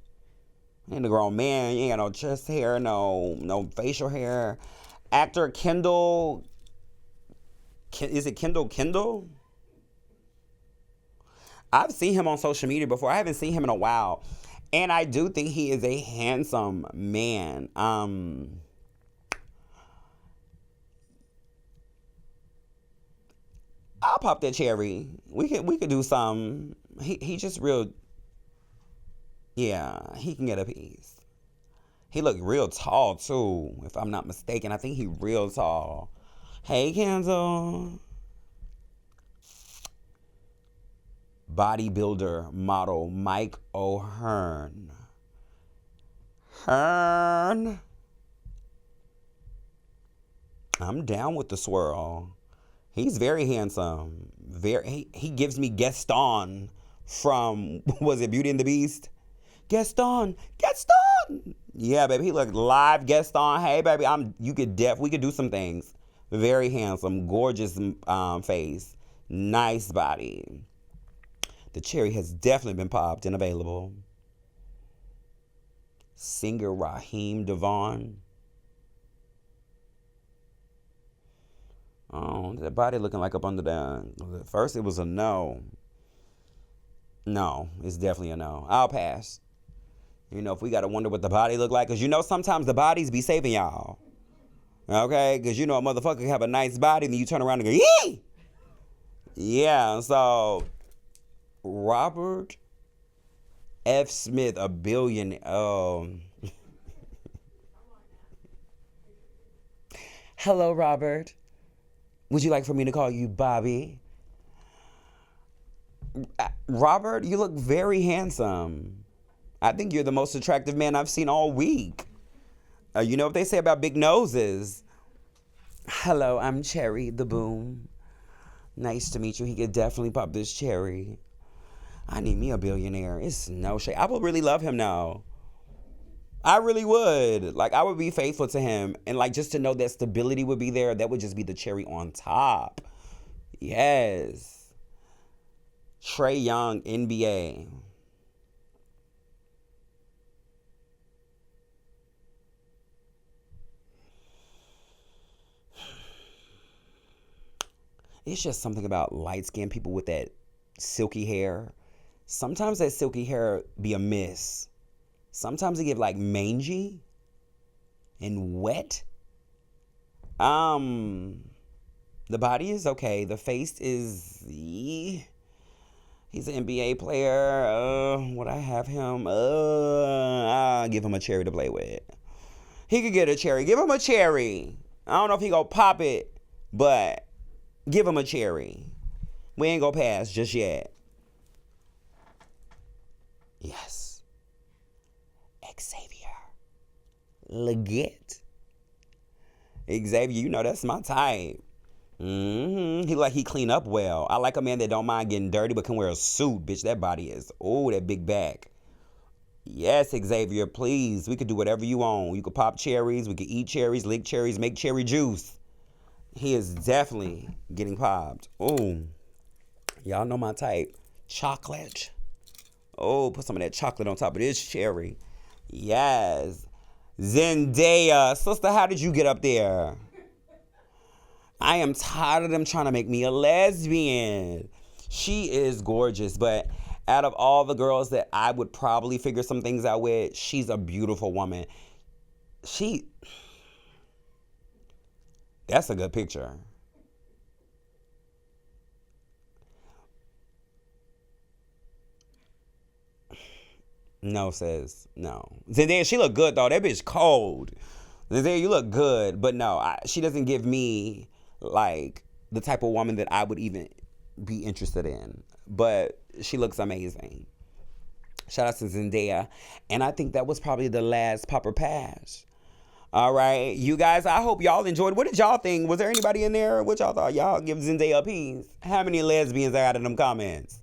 You ain't a grown man. You ain't got no chest hair, no facial hair. Actor Kendall. Is it Kendall? I've seen him on social media before. I haven't seen him in a while. And I do think he is a handsome man. I'll pop that cherry. We could do some. He just real. Yeah, he can get a piece. He looked real tall too, if I'm not mistaken. I think he real tall. Hey, Kendall. Bodybuilder model Mike O'Hearn. I'm down with the swirl. He's very handsome. He gives me Gaston from, was it Beauty and the Beast? Gaston. Yeah, baby, he looked live Gaston. Hey, baby, we could do some things. Very handsome, gorgeous face, nice body. The cherry has definitely been popped and available. Singer Raheem Devon. Oh, that body looking like up under the. First, it was a no. No, it's definitely a no. I'll pass. If we got to wonder what the body look like, because sometimes the bodies be saving y'all. Okay? Because you know a motherfucker can have a nice body and then you turn around and go, yee! Yeah, so Robert F. Smith, a billion. Hello, Robert. Would you like for me to call you Bobby? Robert, you look very handsome. I think you're the most attractive man I've seen all week. You know what they say about big noses? Hello, I'm Cherry the Boom. Nice to meet you. He could definitely pop this cherry. I need me a billionaire. It's no shade. I would really love him now. I really would. Like, I would be faithful to him. And, like, just to know that stability would be there, that would just be the cherry on top. Yes. Trey Young, NBA. It's just something about light-skinned people with that silky hair. Sometimes that silky hair be a miss. Sometimes it get like mangy and wet. The body is okay. The face is, he's an NBA player. Would I have him? I'll give him a cherry to play with. He could get a cherry. Give him a cherry. I don't know if he gonna pop it, but give him a cherry. We ain't gonna pass just yet. Yes. Xavier Leggett. Xavier, you know that's my type. He like he clean up well. I like a man that don't mind getting dirty but can wear a suit. Bitch, that body is, oh, that big back. Yes, Xavier, please. We could do whatever you want. You could pop cherries. We could eat cherries, lick cherries, make cherry juice. He is definitely getting popped. Oh, y'all know my type. Chocolate. Oh, put some of that chocolate on top of this cherry. Yes. Zendaya. Sister, how did you get up there? I am tired of them trying to make me a lesbian. She is gorgeous, but out of all the girls that I would probably figure some things out with, she's a beautiful woman. That's a good picture. No, sis. No. Zendaya, she look good, though. That bitch cold. Zendaya, you look good. But no, she doesn't give me, like, the type of woman that I would even be interested in. But she looks amazing. Shout out to Zendaya. And I think that was probably the last Popper Pass. All right. You guys, I hope y'all enjoyed. What did y'all think? Was there anybody in there? What y'all thought? Y'all give Zendaya a piece. How many lesbians are out in them comments?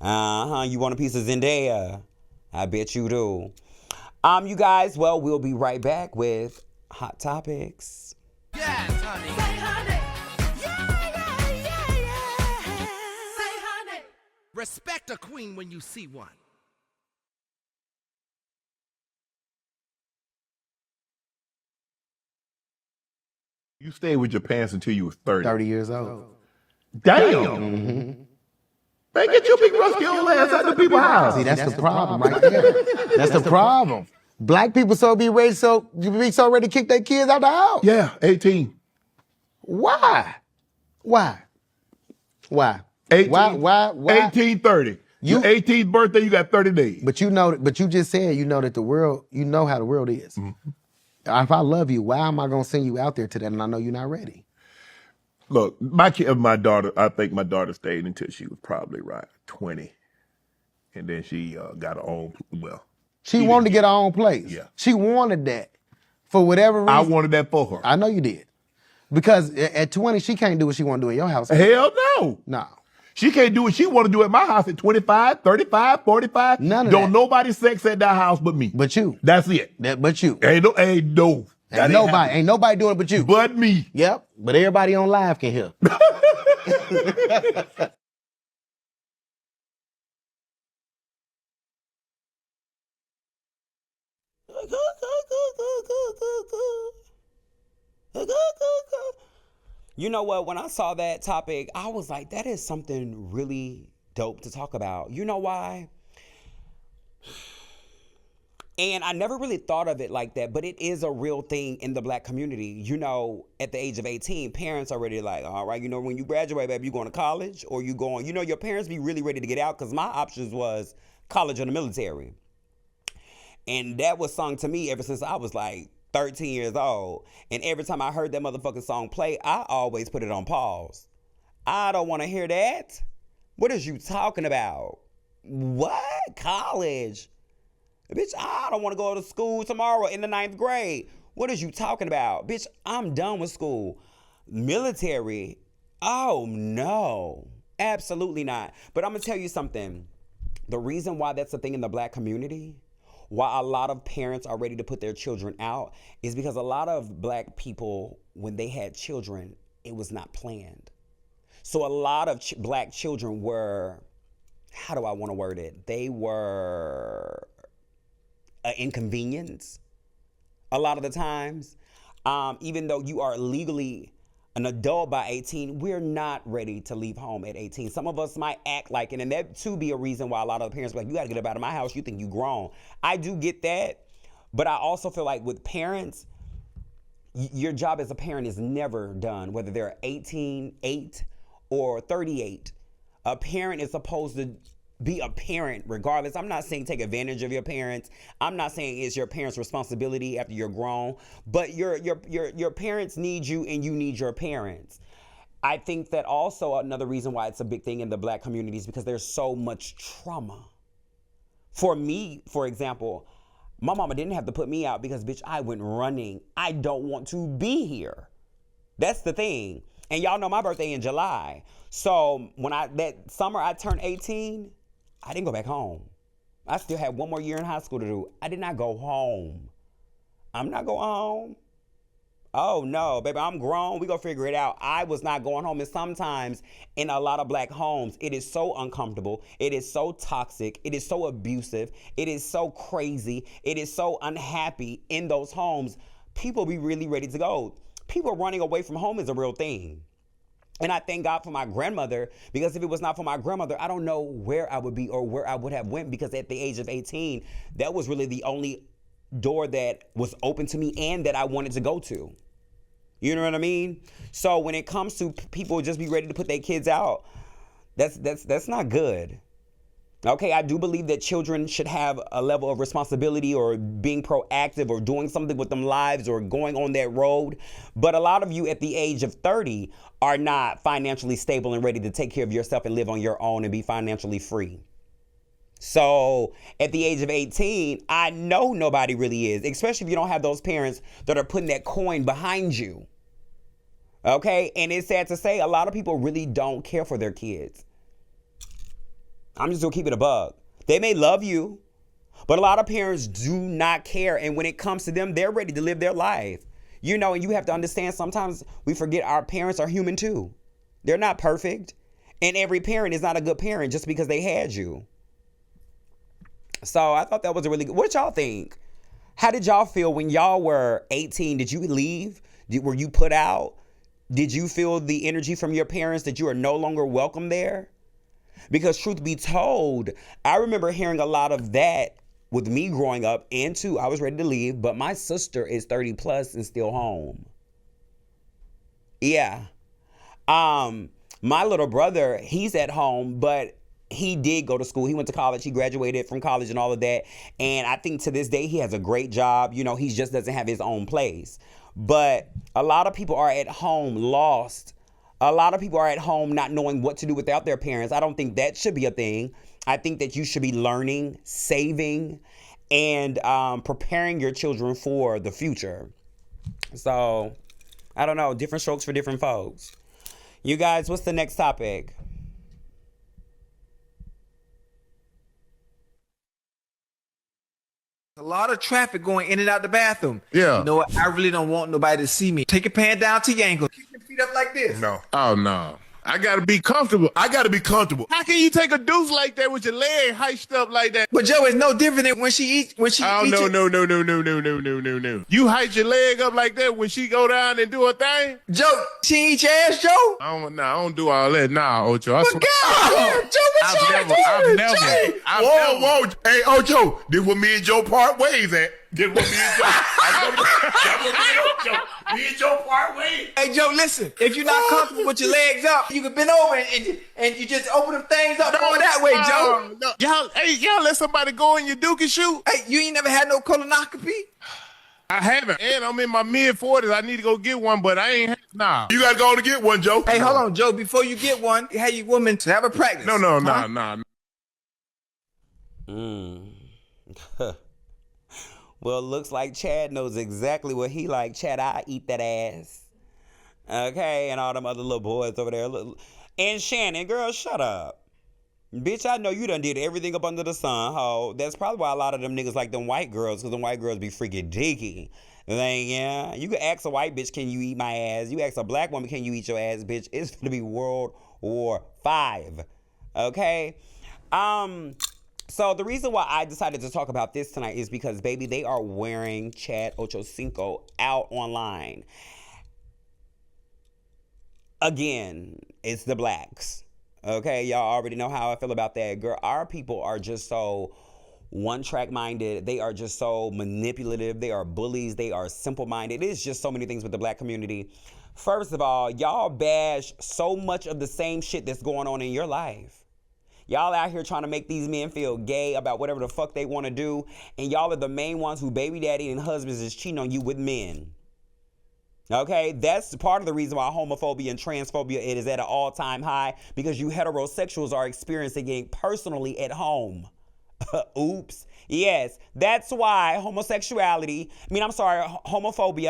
You want a piece of Zendaya? I bet you do. You guys, well, we'll be right back with Hot Topics. Yes, honey. Say honey. Yeah. Say honey. Respect a queen when you see one. You stayed with your parents until you was 30. 30 years old. Damn. Man, get your big rusty old ass out the people's house. See, that's the problem right there. That's the problem. Black people be ready to kick their kids out the house. Yeah, 18. Why? 18, Why? 1830. Your 18th birthday, you got 30 days. But you just said that the world, you know how the world is. Mm-hmm. If I love you, why am I gonna send you out there to that and I know you're not ready? Look, my daughter, I think my daughter stayed until she was probably 20. And then she got her own, She wanted to get her own place. Yeah. She wanted that for whatever reason. I wanted that for her. I know you did. Because at 20, she can't do what she want to do in your house. Hell no. No. She can't do what she want to do at my house at 25, 35, 45. None of Don't that. nobody sex at that house but me. But you. That's it. But you. Ain't no. Ain't nobody doing it but you. But me. Yep. But everybody on live can hear. You know what? When I saw that topic, I was like, that is something really dope to talk about. You know why? And I never really thought of it like that, but it is a real thing in the black community. You know, at the age of 18, parents are already like, all right, you know, when you graduate, baby, you going to college or you going, you know, your parents be really ready to get out, because my options was college or the military. And that was sung to me ever since I was like 13 years old. And every time I heard that motherfucking song play, I always put it on pause. I don't want to hear that. What is you talking about? What? College? Bitch, I don't want to go to school tomorrow in the 9th grade. What is you talking about? Bitch, I'm done with school. Military? Oh, no. Absolutely not. But I'm going to tell you something. The reason why that's a thing in the black community, why a lot of parents are ready to put their children out, is because a lot of black people, when they had children, it was not planned. So a lot of black children were, how do I want to word it? They were an inconvenience a lot of the times. Even though you are legally an adult by 18, we're not ready to leave home at 18. Some of us might act like it, and that too be a reason why a lot of the parents are like, you got to get up out of my house, you think you grown. I do get that, but I also feel like with parents, your job as a parent is never done, whether they're 18, 8, or 38. A parent is supposed to be a parent regardless. I'm not saying take advantage of your parents. I'm not saying it's your parents' responsibility after you're grown, but your parents need you and you need your parents. I think that also another reason why it's a big thing in the black community is because there's so much trauma. For me, for example, my mama didn't have to put me out because, bitch, I went running. I don't want to be here. That's the thing. And y'all know my birthday in July. So when that summer I turned 18, I didn't go back home. I still had one more year in high school to do. I did not go home. I'm not going home. Oh no, baby, I'm grown. We gonna figure it out. I was not going home. And sometimes in a lot of black homes, it is so uncomfortable. It is so toxic. It is so abusive. It is so crazy. It is so unhappy in those homes. People be really ready to go. People running away from home is a real thing. And I thank God for my grandmother, because if it was not for my grandmother, I don't know where I would be or where I would have went, because at the age of 18, that was really the only door that was open to me and that I wanted to go to. You know what I mean? So when it comes to people just be ready to put their kids out, that's not good. Okay, I do believe that children should have a level of responsibility or being proactive or doing something with them lives or going on that road. But a lot of you at the age of 30 are not financially stable and ready to take care of yourself and live on your own and be financially free. So at the age of 18, I know nobody really is, especially if you don't have those parents that are putting that coin behind you. Okay, and it's sad to say a lot of people really don't care for their kids. I'm just gonna keep it a bug. They may love you, but a lot of parents do not care. And when it comes to them, they're ready to live their life. You know, and you have to understand, sometimes we forget our parents are human too. They're not perfect. And every parent is not a good parent just because they had you. So I thought that was a really good. What y'all think? How did y'all feel when y'all were 18? Did you leave? Were you put out? Did you feel the energy from your parents that you are no longer welcome there? Because truth be told, I remember hearing a lot of that with me growing up, and too, I was ready to leave, but my sister is 30 plus and still home. Yeah. My little brother, he's at home, but he did go to school. He went to college. He graduated from college and all of that. And I think to this day, he has a great job. You know, he just doesn't have his own place. But a lot of people are at home lost. A lot of people are at home not knowing what to do without their parents. I don't think that should be a thing. I think that you should be learning, saving, and preparing your children for the future. So, I don't know. Different strokes for different folks. You guys, what's the next topic? A lot of traffic going in and out the bathroom. Yeah. You know what? I really don't want nobody to see me. Take your pants down to your ankle. Keep your feet up like this. No. Oh no. I gotta be comfortable. I gotta be comfortable. How can you take a deuce like that with your leg hiked up like that? But Joe, it's no different than when she eats. Oh no, no. You hike your leg up like that when she go down and do her thing? Joe, she eat your ass, Joe? I don't do all that. Nah, Ocho. I swear. God, Joe, what I've never. Whoa. Hey, Ocho, this what me and Joe part ways at. This what me and Joe. Me and Joe part ways. Hey, Joe, listen. If you're not comfortable with your legs up, you can bend over and you just open them things up going that way, Joe. No. Y'all let somebody go in your dookie shoe? Hey, you ain't never had no colonoscopy? I haven't. And I'm in my mid-40s. I need to go get one, but I ain't. Nah. You got to go to get one, Joe. Hey, hold on, Joe. Before you get one, have your woman to have a practice. Nah. Well, looks like Chad knows exactly what he like. Chad, I eat that ass. Okay, and all them other little boys over there. And Shannon, girl, shut up. Bitch, I know you done did everything up under the sun, ho. That's probably why a lot of them niggas like them white girls, because them white girls be freaking dicky. Like, yeah, you can ask a white bitch, can you eat my ass? You ask a black woman, can you eat your ass, bitch? It's gonna be World War V. Okay? So the reason why I decided to talk about this tonight is because, baby, they are wearing Chad Ochocinco out online. Again, it's the blacks. Okay, y'all already know how I feel about that. Girl, our people are just so one-track minded. They are just so manipulative. They are bullies. They are simple-minded. It's just so many things with the black community. First of all, y'all bash so much of the same shit that's going on in your life. Y'all out here trying to make these men feel gay about whatever the fuck they want to do. And y'all are the main ones who baby daddy and husbands is cheating on you with men. Okay? That's part of the reason why homophobia and transphobia is at an all-time high. Because you heterosexuals are experiencing it personally at home. Oops. Yes, that's why homophobia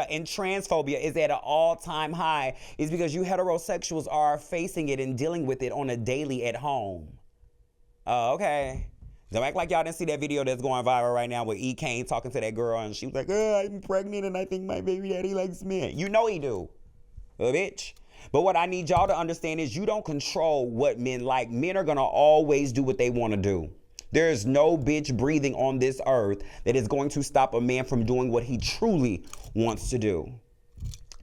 and transphobia is at an all-time high. Is because you heterosexuals are facing it and dealing with it on a daily at home. Oh, okay. Don't act like y'all didn't see that video that's going viral right now with E. Kane talking to that girl and she was like, I'm pregnant and I think my baby daddy likes men. You know he do. Bitch. But what I need y'all to understand is you don't control what men like. Men are going to always do what they want to do. There is no bitch breathing on this earth that is going to stop a man from doing what he truly wants to do.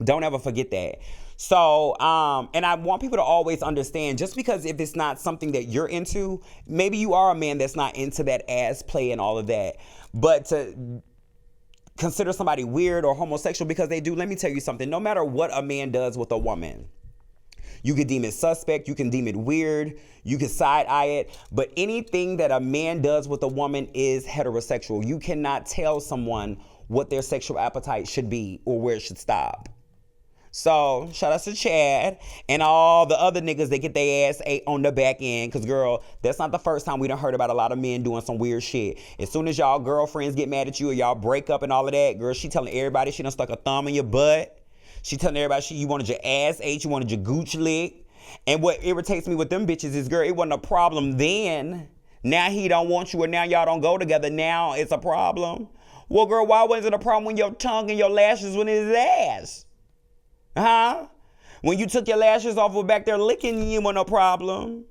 Don't ever forget that. So, and I want people to always understand, just because if it's not something that you're into, maybe you are a man that's not into that ass play and all of that. But to consider somebody weird or homosexual because they do, let me tell you something. No matter what a man does with a woman, you can deem it suspect, you can deem it weird, you can side-eye it, but anything that a man does with a woman is heterosexual. You cannot tell someone what their sexual appetite should be or where it should stop. So, shout out to Chad and all the other niggas that get their ass ate on the back end. Because, girl, that's not the first time we done heard about a lot of men doing some weird shit. As soon as y'all girlfriends get mad at you or y'all break up and all of that, girl, she telling everybody she done stuck a thumb in your butt. She telling everybody you wanted your ass ate, you wanted your gooch licked. And what irritates me with them bitches is, girl, it wasn't a problem then. Now he don't want you, or now y'all don't go together. Now it's a problem. Well, girl, why wasn't it a problem when your tongue and your lashes went in his ass? Huh? When you took your lashes off, we're back there licking you, no problem.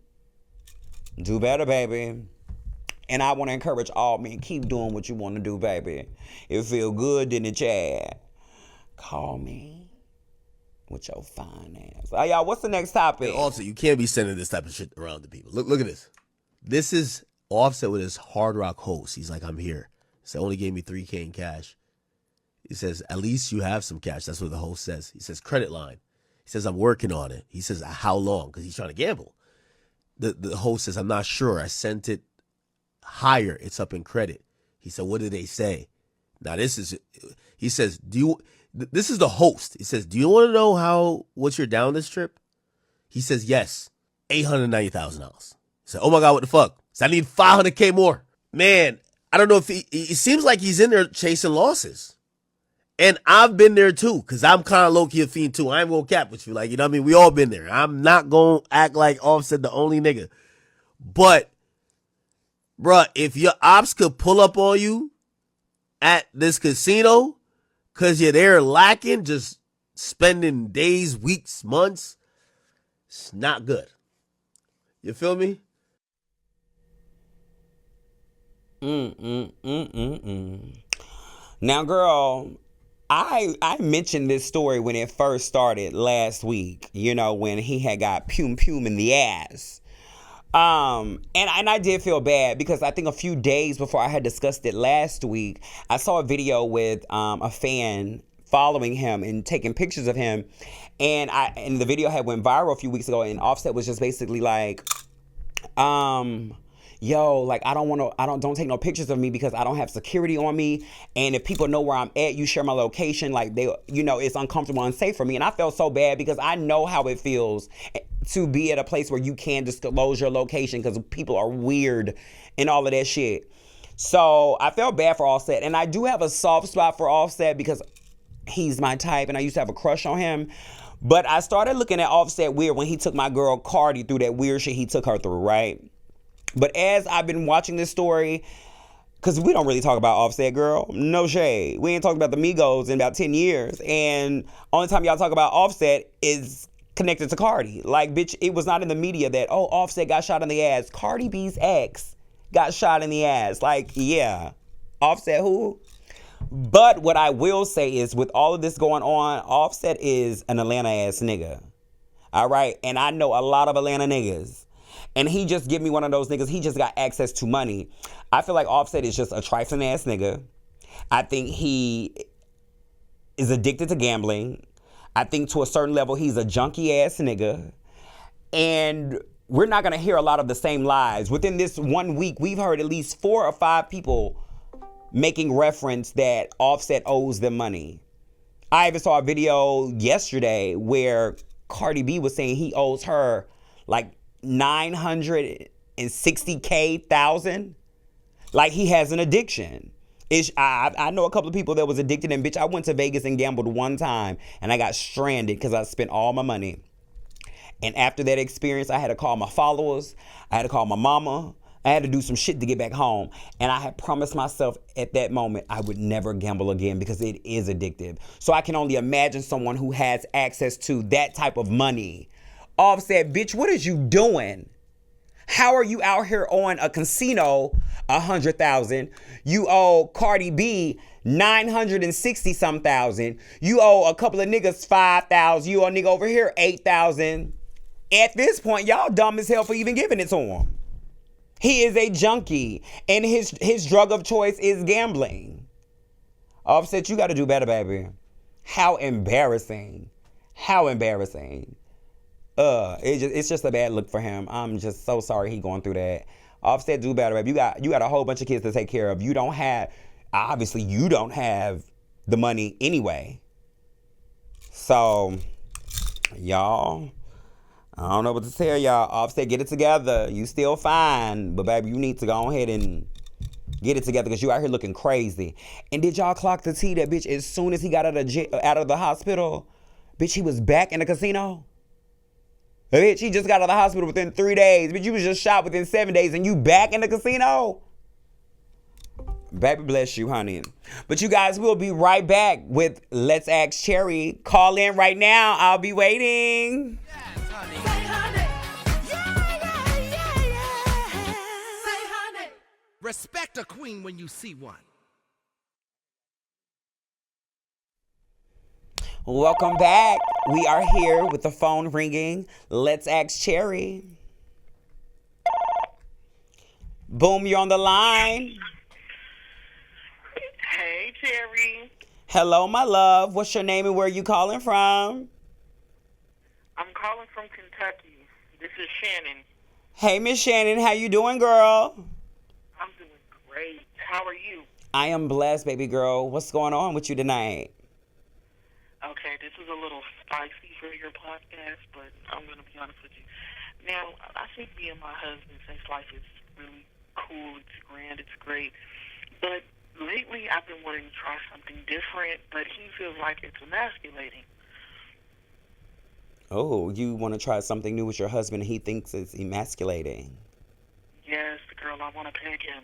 Do better, baby. And I want to encourage all men, keep doing what you want to do, baby. It feel good, didn't it, Chad? Call me with your fine ass. All right, y'all, what's the next topic? Offset, you can't be sending this type of shit around to people. Look at this. This is Offset with his Hard Rock host. He's like, I'm here. So only gave me $3K in cash. He says, at least you have some cash. That's what the host says. He says, credit line. He says, I'm working on it. He says, how long? Because he's trying to gamble. The host says, I'm not sure. I sent it higher. It's up in credit. He said, what did they say? Now, he says, this is the host. He says, do you want to know what's your down this trip? He says, yes, $890,000. He said, oh my God, what the fuck? So I need $500K more. Man, I don't know if it seems like he's in there chasing losses. And I've been there too, because I'm kind of low-key a fiend too. I ain't gonna cap with you. Like, you know what I mean? We all been there. I'm not gonna act like Offset the only nigga. But, bruh, if your ops could pull up on you at this casino because you're there lacking, just spending days, weeks, months, It's not good. You feel me? Now, girl, I mentioned this story when it first started last week. You know, when he had got pum in the ass. And I did feel bad because I think a few days before I had discussed it last week, I saw a video with a fan following him and taking pictures of him, and the video had went viral a few weeks ago, and Offset was just basically like, yo, like don't take no pictures of me because I don't have security on me, and if people know where I'm at, you share my location, like it's uncomfortable and unsafe for me. And I felt so bad because I know how it feels to be at a place where you can't disclose your location because people are weird and all of that shit. So I felt bad for Offset, and I do have a soft spot for Offset because he's my type and I used to have a crush on him. But I started looking at Offset weird when he took my girl Cardi through that weird shit he took her through, right? But as I've been watching this story, because we don't really talk about Offset, girl. No shade. We ain't talked about the Migos in about 10 years. And only time y'all talk about Offset is connected to Cardi. Like, bitch, it was not in the media that, oh, Offset got shot in the ass. Cardi B's ex got shot in the ass. Like, yeah. Offset who? But what I will say is, with all of this going on, Offset is an Atlanta ass nigga. All right? And I know a lot of Atlanta niggas. And he just give me one of those niggas. He just got access to money. I feel like Offset is just a trifling ass nigga. I think he is addicted to gambling. I think to a certain level, he's a junkie ass nigga. And we're not going to hear a lot of the same lies. Within this 1 week, we've heard at least 4 or 5 people making reference that Offset owes them money. I even saw a video yesterday where Cardi B was saying he owes her like $960,000. Like he has an addiction. I know a couple of people that was addicted, and bitch, I went to Vegas and gambled one time and I got stranded because I spent all my money. And after that experience, I had to call my followers. I had to call my mama. I had to do some shit to get back home. And I had promised myself at that moment I would never gamble again because it is addictive. So I can only imagine someone who has access to that type of money. Offset, bitch, what is you doing? How are you out here on a casino $100,000? You owe Cardi B 960 some thousand. You owe a couple of niggas 5,000. You owe a nigga over here 8,000. At this point, y'all dumb as hell for even giving it to him. He is a junkie, and his drug of choice is gambling. Offset, you got to do better, baby. How embarrassing. How embarrassing. It's just a bad look for him. I'm just so sorry he going through that. Offset, do better, baby. You got a whole bunch of kids to take care of. You don't have the money anyway. So, y'all, I don't know what to tell y'all. Offset, get it together. You still fine, but baby, you need to go ahead and get it together because you out here looking crazy. And did y'all clock the tea that bitch? As soon as he got out of the hospital, bitch, he was back in the casino. Bitch, he just got out of the hospital within 3 days. Bitch, you was just shot within 7 days and you back in the casino? Baby, bless you, honey. But you guys, we'll be right back with Let's Ask Cherry. Call in right now. I'll be waiting. Yes, honey. Say honey. Yeah. Say honey. Respect a queen when you see one. Welcome back. We are here with the phone ringing. Let's Ask Cherry. Boom, you're on the line. Hey, Cherry. Hello, my love. What's your name and where are you calling from? I'm calling from Kentucky. This is Shannon. Hey, Miss Shannon. How you doing, girl? I'm doing great. How are you? I am blessed, baby girl. What's going on with you tonight? Okay, this is a little spicy for your podcast, but I'm going to be honest with you. Now, I think me and my husband's sex life is really cool. It's grand. It's great. But lately, I've been wanting to try something different, but he feels like it's emasculating. Oh, you want to try something new with your husband and he thinks it's emasculating. Yes, girl, I want to peg him.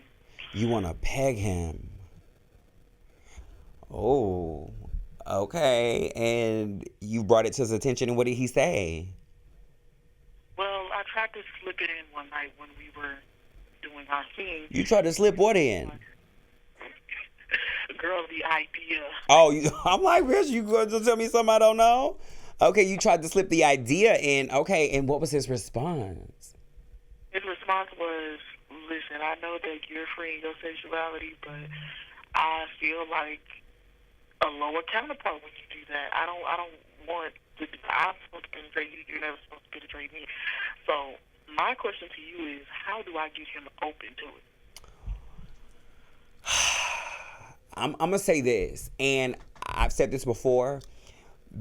You want to peg him. Oh, okay. And you brought it to his attention, and what did he say? tried to slip it in one night when we were doing our thing. You tried to slip what in? Girl, the idea. Oh, I'm like, Rich, you going to tell me something I don't know? Okay, you tried to slip the idea in. Okay, and what was his response? His response was, listen, I know that you're free in your sexuality, but I feel like a lower counterpart when you do that. I don't want to, I'm supposed to penetrate you, you're never supposed to penetrate me. So my question to you is, how do I get him open to it? I'm going to say this, and I've said this before.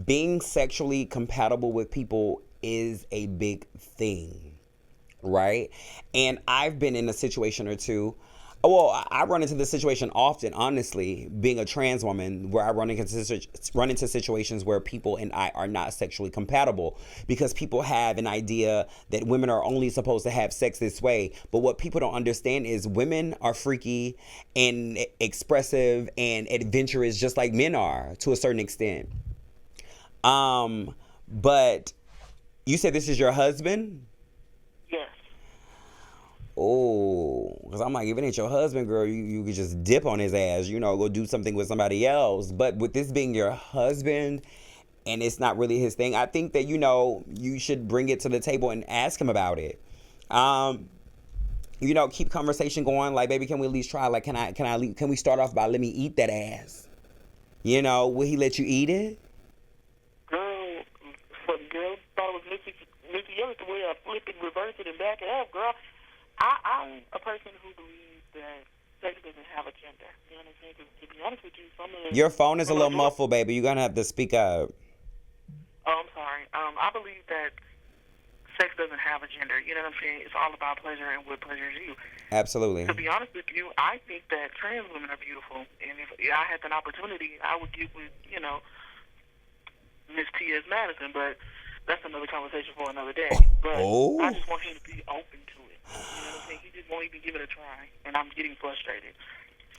Being sexually compatible with people is a big thing, right? And I've been in a situation or two. Well, I run into this situation often, honestly, being a trans woman, where I run into situations where people and I are not sexually compatible because people have an idea that women are only supposed to have sex this way. But what people don't understand is women are freaky and expressive and adventurous just like men are to a certain extent. But you said this is your husband? Yes. Oh, because I'm like, if it ain't your husband, girl, you could just dip on his ass, go do something with somebody else. But with this being your husband and it's not really his thing, I think that, you should bring it to the table and ask him about it. Keep conversation going. Like, baby, can we at least try? Like, can we start off by let me eat that ass? Will he let you eat it? Girl, thought it was Missy Elliott the way I flip it, reverse it, and back it up, girl. I'm a person who believes that sex doesn't have a gender. You know what I'm saying? 'Cause to be honest with you, Your phone is a little muffled, baby. You're going to have to speak up. Oh, I'm sorry. I believe that sex doesn't have a gender. You know what I'm saying? It's all about pleasure and what pleasures you. Absolutely. To be honest with you, I think that trans women are beautiful. And if I had an opportunity, I would get with, Miss T.S. Madison. But that's another conversation for another day. But I just want him to be open to it. You know what I'm saying? He just won't even give it a try. And I'm getting frustrated.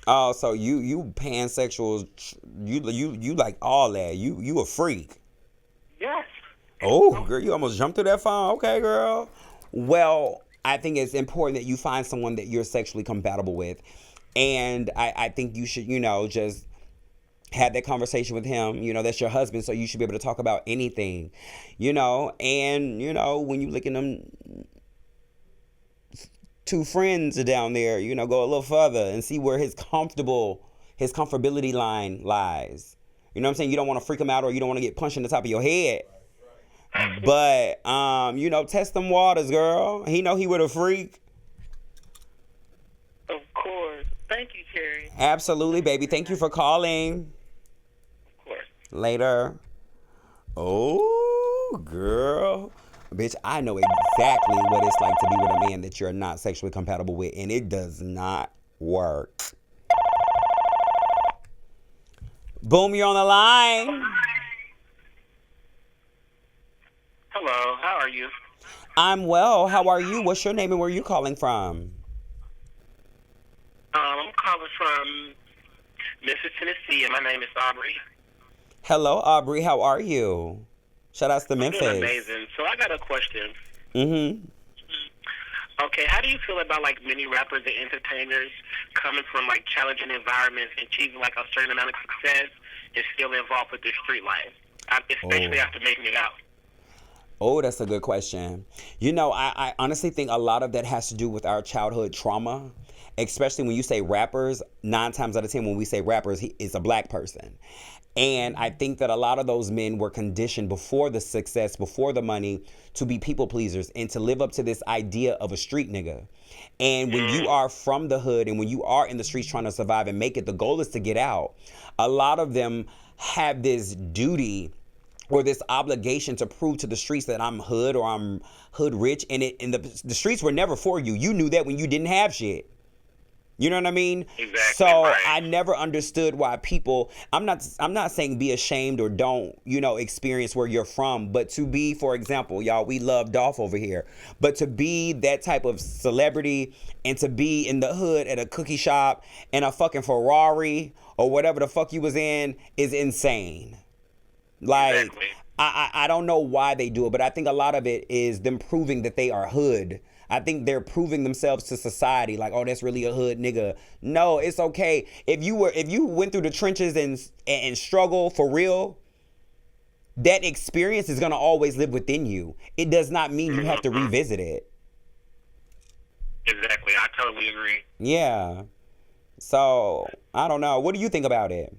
Oh, so you pansexual, you like all that. You a freak. Yes. Oh, girl, you almost jumped through that phone. Okay, girl. Well, I think it's important that you find someone that you're sexually compatible with. And I think you should, just have that conversation with him. That's your husband, so you should be able to talk about anything. And, when you look at them two friends down there, go a little further and see where his comfortability line lies. You know what I'm saying? You don't want to freak him out or you don't want to get punched in the top of your head. But, test them waters, girl. He know he with a freak. Of course. Thank you, Cherry. Absolutely, baby. Thank you for calling. Of course. Later. Oh, girl. Bitch, I know exactly what it's like to be with a man that you're not sexually compatible with, and it does not work. Boom, you're on the line. Hello, how are you? I'm well. How are you? What's your name and where are you calling from? I'm calling from Memphis, Tennessee, and my name is Aubrey. Hello, Aubrey. How are you? Shout outs to Memphis. I'm doing amazing. So I got a question. Mm-hmm. Okay, how do you feel about many rappers and entertainers coming from challenging environments and achieving a certain amount of success and still involved with their street life, especially after making it out? Oh, that's a good question. I honestly think a lot of that has to do with our childhood trauma, especially when you say rappers. 9 times out of 10, when we say rappers, it's a black person. And I think that a lot of those men were conditioned before the success, before the money, to be people pleasers and to live up to this idea of a street nigga. And when you are from the hood and when you are in the streets trying to survive and make it, the goal is to get out. A lot of them have this duty or this obligation to prove to the streets that I'm hood or I'm hood rich. And the streets were never for you. You knew that when you didn't have shit. You know what I mean? Exactly. So right. I never understood why people, I'm not saying be ashamed or don't, experience where you're from, but to be, for example, y'all, we love Dolph over here, but to be that type of celebrity and to be in the hood at a cookie shop and a fucking Ferrari or whatever the fuck you was in is insane. Exactly. I don't know why they do it, but I think a lot of it is them proving that they are hood. I think they're proving themselves to society, like, oh, that's really a hood nigga. No, it's okay. If you went through the trenches and struggle for real, that experience is gonna always live within you. It does not mean you have to revisit it. Exactly. I totally agree. Yeah. So I don't know. What do you think about it?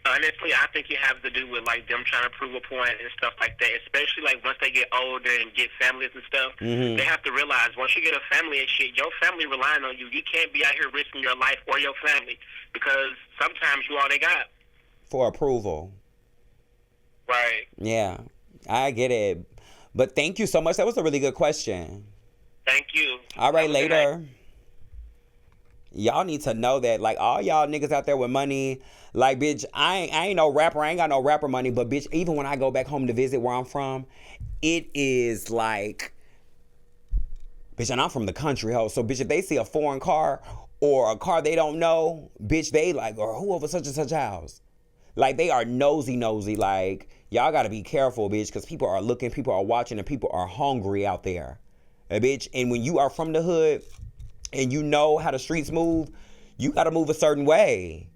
Honestly, I think it has to do with like them trying to prove a point and stuff like that. Especially like once they get older and get families and stuff, they have to realize once you get a family and shit, your family relying on you. You can't be out here risking your life or your family because sometimes you all they got. For approval. Right. Yeah, I get it. But thank you so much. That was a really good question. Thank you. All right, Have a good later. night. Y'all need to know that, like, all y'all niggas out there with money, like, bitch, I ain't no rapper. I ain't got no rapper money. But, bitch, even when I go back home to visit where I'm from, it is like, bitch, and I'm from the country, ho. So, bitch, if they see a foreign car or a car they don't know, bitch, they like, or who over such and such house? Like, they are nosy. Like, y'all got to be careful, bitch, because people are looking, people are watching, and people are hungry out there. Bitch, and when you are from the hood and you know how the streets move, you got to move a certain way.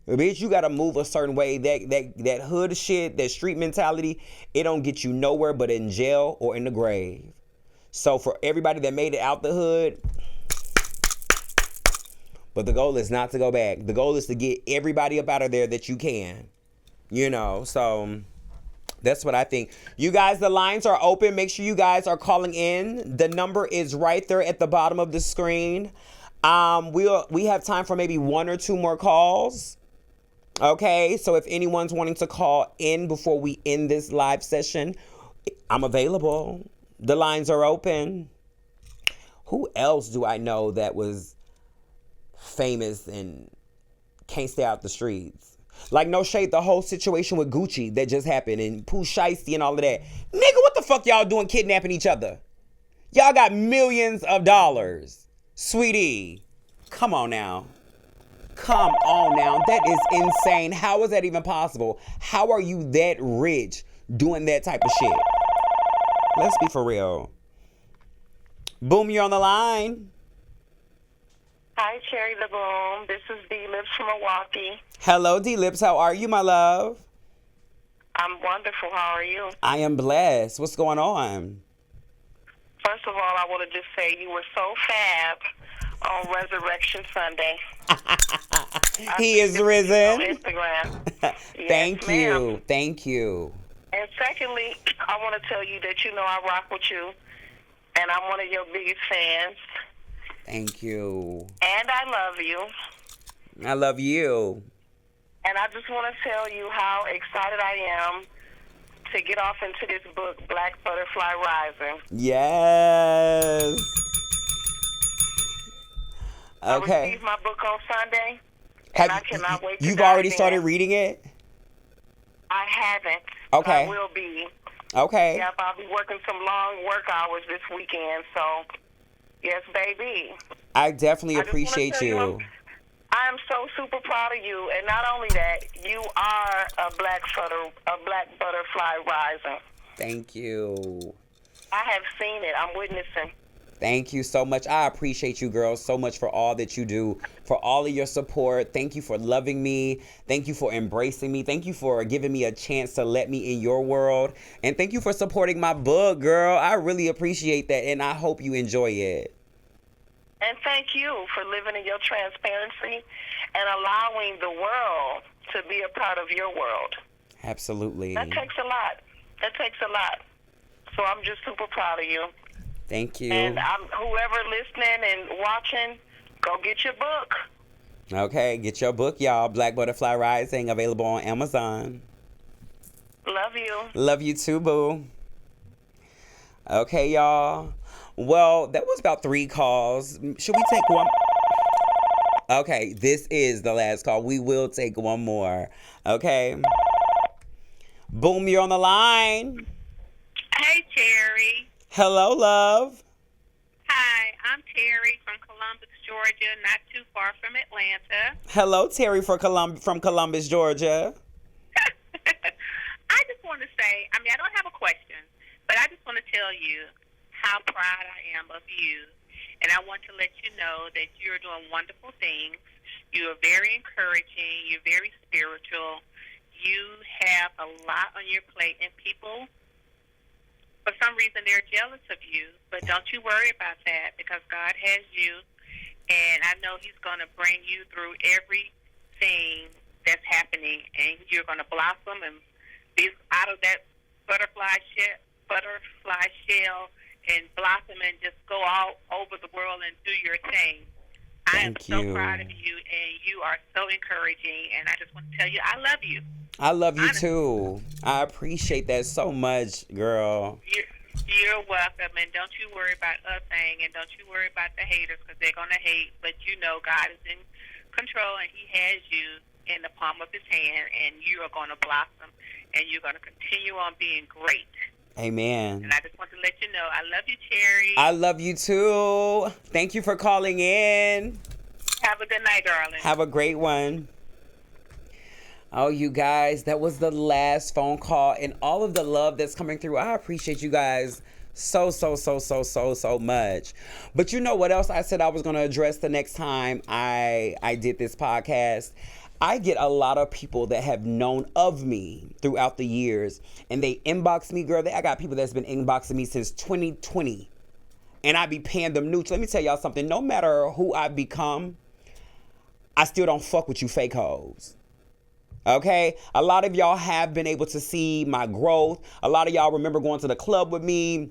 Bitch, you got to move a certain way. That hood shit, that street mentality, it don't get you nowhere but in jail or in the grave. So for everybody that made it out the hood, but the goal is not to go back. The goal is to get everybody up out of there that you can. You know, so that's what I think. You guys, the lines are open. Make sure you guys are calling in. The number is right there at the bottom of the screen. We have time for maybe one or two more calls. Okay, so if anyone's wanting to call in before we end this live session, I'm available. The lines are open. Who else do I know that was famous and can't stay out the streets? Like, no shade, the whole situation with Gucci that just happened and Pooh Shiesty and all of that. Nigga, what the fuck y'all doing kidnapping each other? Y'all got millions of dollars. Sweetie, come on now. Come on now. That is insane. How is that even possible? How are you that rich doing that type of shit? Let's be for real. Boom, you're on the line. Hi, Cherry the Boom. This is D-Lips from Milwaukee. Hello, D-Lips. How are you, my love? I'm wonderful. How are you? I am blessed. What's going on? First of all, I want to just say you were so fab on Resurrection Sunday. He is risen. On Instagram. Thank Yes, you. ma'am. Thank you. And secondly, I want to tell you that you know I rock with you, and I'm one of your biggest fans. Thank you. And I love you. I love you. And I just want to tell you how excited I am to get off into this book, Black Butterfly Rising. Yes. Okay. I received my book on Sunday, and I cannot wait to You've dive already in. started reading it? I haven't. Okay. I will be. Okay. Yep, I'll be working some long work hours this weekend, so yes, baby. I definitely I just wanna appreciate tell you. I am so super proud of you, and not only that, you are a black butterfly rising. Thank you. I have seen it. I'm witnessing. Thank you so much. I appreciate you, girls, so much for all that you do, for all of your support. Thank you for loving me. Thank you for embracing me. Thank you for giving me a chance to let me in your world. And thank you for supporting my book, girl. I really appreciate that, and I hope you enjoy it. And thank you for living in your transparency and allowing the world to be a part of your world. Absolutely. That takes a lot. That takes a lot. So I'm just super proud of you. Thank you. And whoever listening and watching, go get your book. Okay, get your book, y'all. Black Butterfly Rising, available on Amazon. Love you. Love you too, boo. Okay, y'all. Well, that was about 3 calls. Should we take one? Okay, this is the last call. We will take one more. Okay. Boom, you're on the line. Hey, Terry. Hello, love. Hi, I'm Terry from Columbus, Georgia, not too far from Atlanta. Hello, Terry from Columbus, Georgia. I just want want to say, I mean, I don't have a question, but I just want to tell you how proud I am of you. And I want to let you know that you're doing wonderful things. You are very encouraging. You're very spiritual. You have a lot on your plate, and people, for some reason, they're jealous of you. But don't you worry about that, because God has you, and I know He's going to bring you through everything that's happening, and you're going to blossom and be out of that butterfly shell and blossom and just go all over the world and do your thing. I am so proud of you, and you are so encouraging, and I just want to tell you I love you. I love you too. I appreciate that so much, girl. You're welcome, and don't you worry about a thing, and don't you worry about the haters, because they're going to hate, but you know God is in control, and He has you in the palm of His hand, and you are going to blossom, and you're going to continue on being great. Amen. And I just want to let you know, I love you, Cherry. I love you too. Thank you for calling in. Have a good night, darling. Have a great one. Oh, you guys, that was the last phone call, and all of the love that's coming through. I appreciate you guys so much. But you know what else I said I was going to address the next time I did this podcast? I get a lot of people that have known of me throughout the years, and they inbox me, girl. I got people that's been inboxing me since 2020, and I be paying them nudes. Let me tell y'all something. No matter who I become, I still don't fuck with you fake hoes. Okay? A lot of y'all have been able to see my growth. A lot of y'all remember going to the club with me.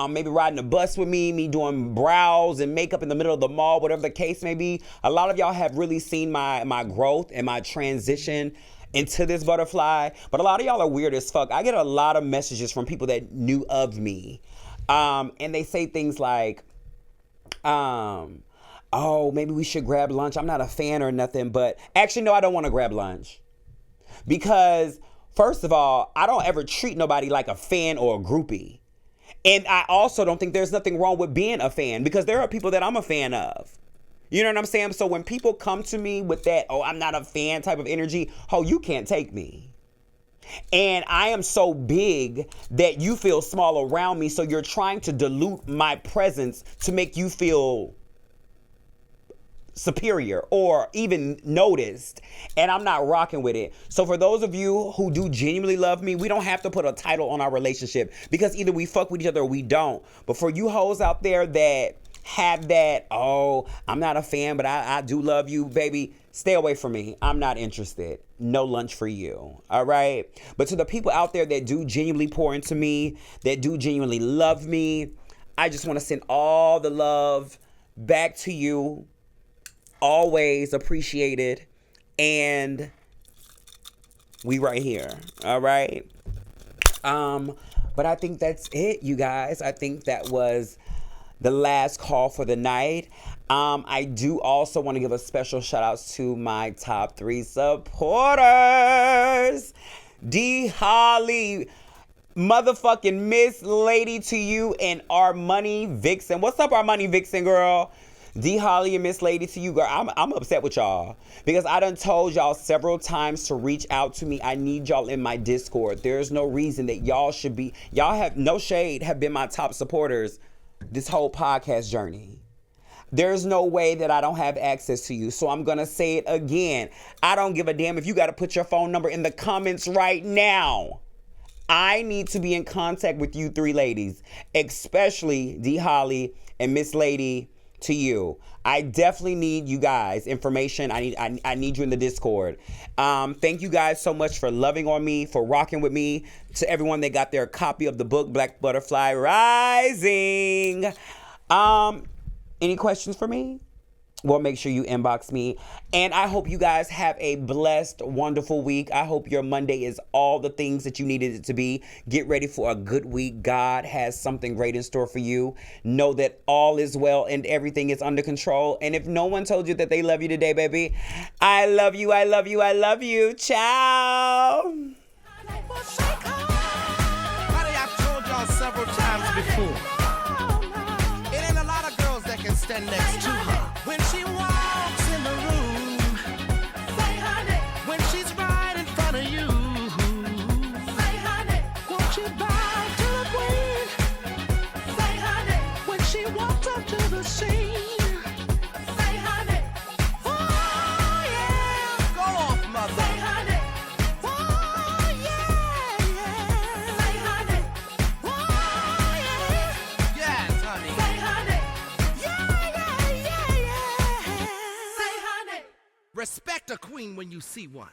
Maybe riding a bus with me doing brows and makeup in the middle of the mall, whatever the case may be. A lot of y'all have really seen my growth and my transition into this butterfly. But a lot of y'all are weird as fuck. I get a lot of messages from people that knew of me. And they say things like, oh, maybe we should grab lunch. I'm not a fan or nothing, but actually, no, I don't want to grab lunch. Because, first of all, I don't ever treat nobody like a fan or a groupie. And I also don't think there's nothing wrong with being a fan, because there are people that I'm a fan of. You know what I'm saying? So when people come to me with that, oh, I'm not a fan type of energy, you can't take me. And I am so big that you feel small around me, so you're trying to dilute my presence to make you feel superior or even noticed, and I'm not rocking with it. So for those of you who do genuinely love me, we don't have to put a title on our relationship, because either we fuck with each other or we don't. But for you hoes out there that have that, oh, I'm not a fan, but I do love you, baby, stay away from me. I'm not interested. No lunch for you. All right? But to the people out there that do genuinely pour into me, that do genuinely love me, I just want to send all the love back to you. Always appreciated, and we right here. All right. But I think that's it, you guys. I think that was the last call for the night. I do also want to give a special shout out to my top 3 supporters. D. Holly, motherfucking Miss Lady to you, and our Money Vixen. What's up, our Money Vixen, girl? D. Holly and Miss Lady to you, girl. I'm upset with y'all, because I done told y'all several times to reach out to me. I need y'all in my Discord. There's no reason that y'all have no shade, have been my top supporters this whole podcast journey. There's no way that I don't have access to you. So I'm going to say it again. I don't give a damn if you got to put your phone number in the comments right now. I need to be in contact with you 3 ladies, especially D. Holly and Miss Lady to you. I definitely need you guys information. I need you in the Discord. Thank you guys so much for loving on me, for rocking with me. To everyone that got their copy of the book Black Butterfly Rising. Any questions for me? Well, make sure you inbox me. And I hope you guys have a blessed, wonderful week. I hope your Monday is all the things that you needed it to be. Get ready for a good week. God has something great in store for you. Know that all is well and everything is under control. And if no one told you that they love you today, baby, I love you, I love you, I love you. Ciao. Honey, I've told y'all several times before. It ain't a lot of girls that can stand next to her. When she walks in the room, say honey. When she's right in front of you, say honey. she bowed to the queen. Say honey. When she walked up to the scene. Say honey. Oh yeah. Go off, mother. Say honey. Oh yeah, yeah. Say honey. Oh yeah. Yes, honey. Say honey. Yeah, yeah, yeah, yeah. Say honey. Respect a queen when you see one.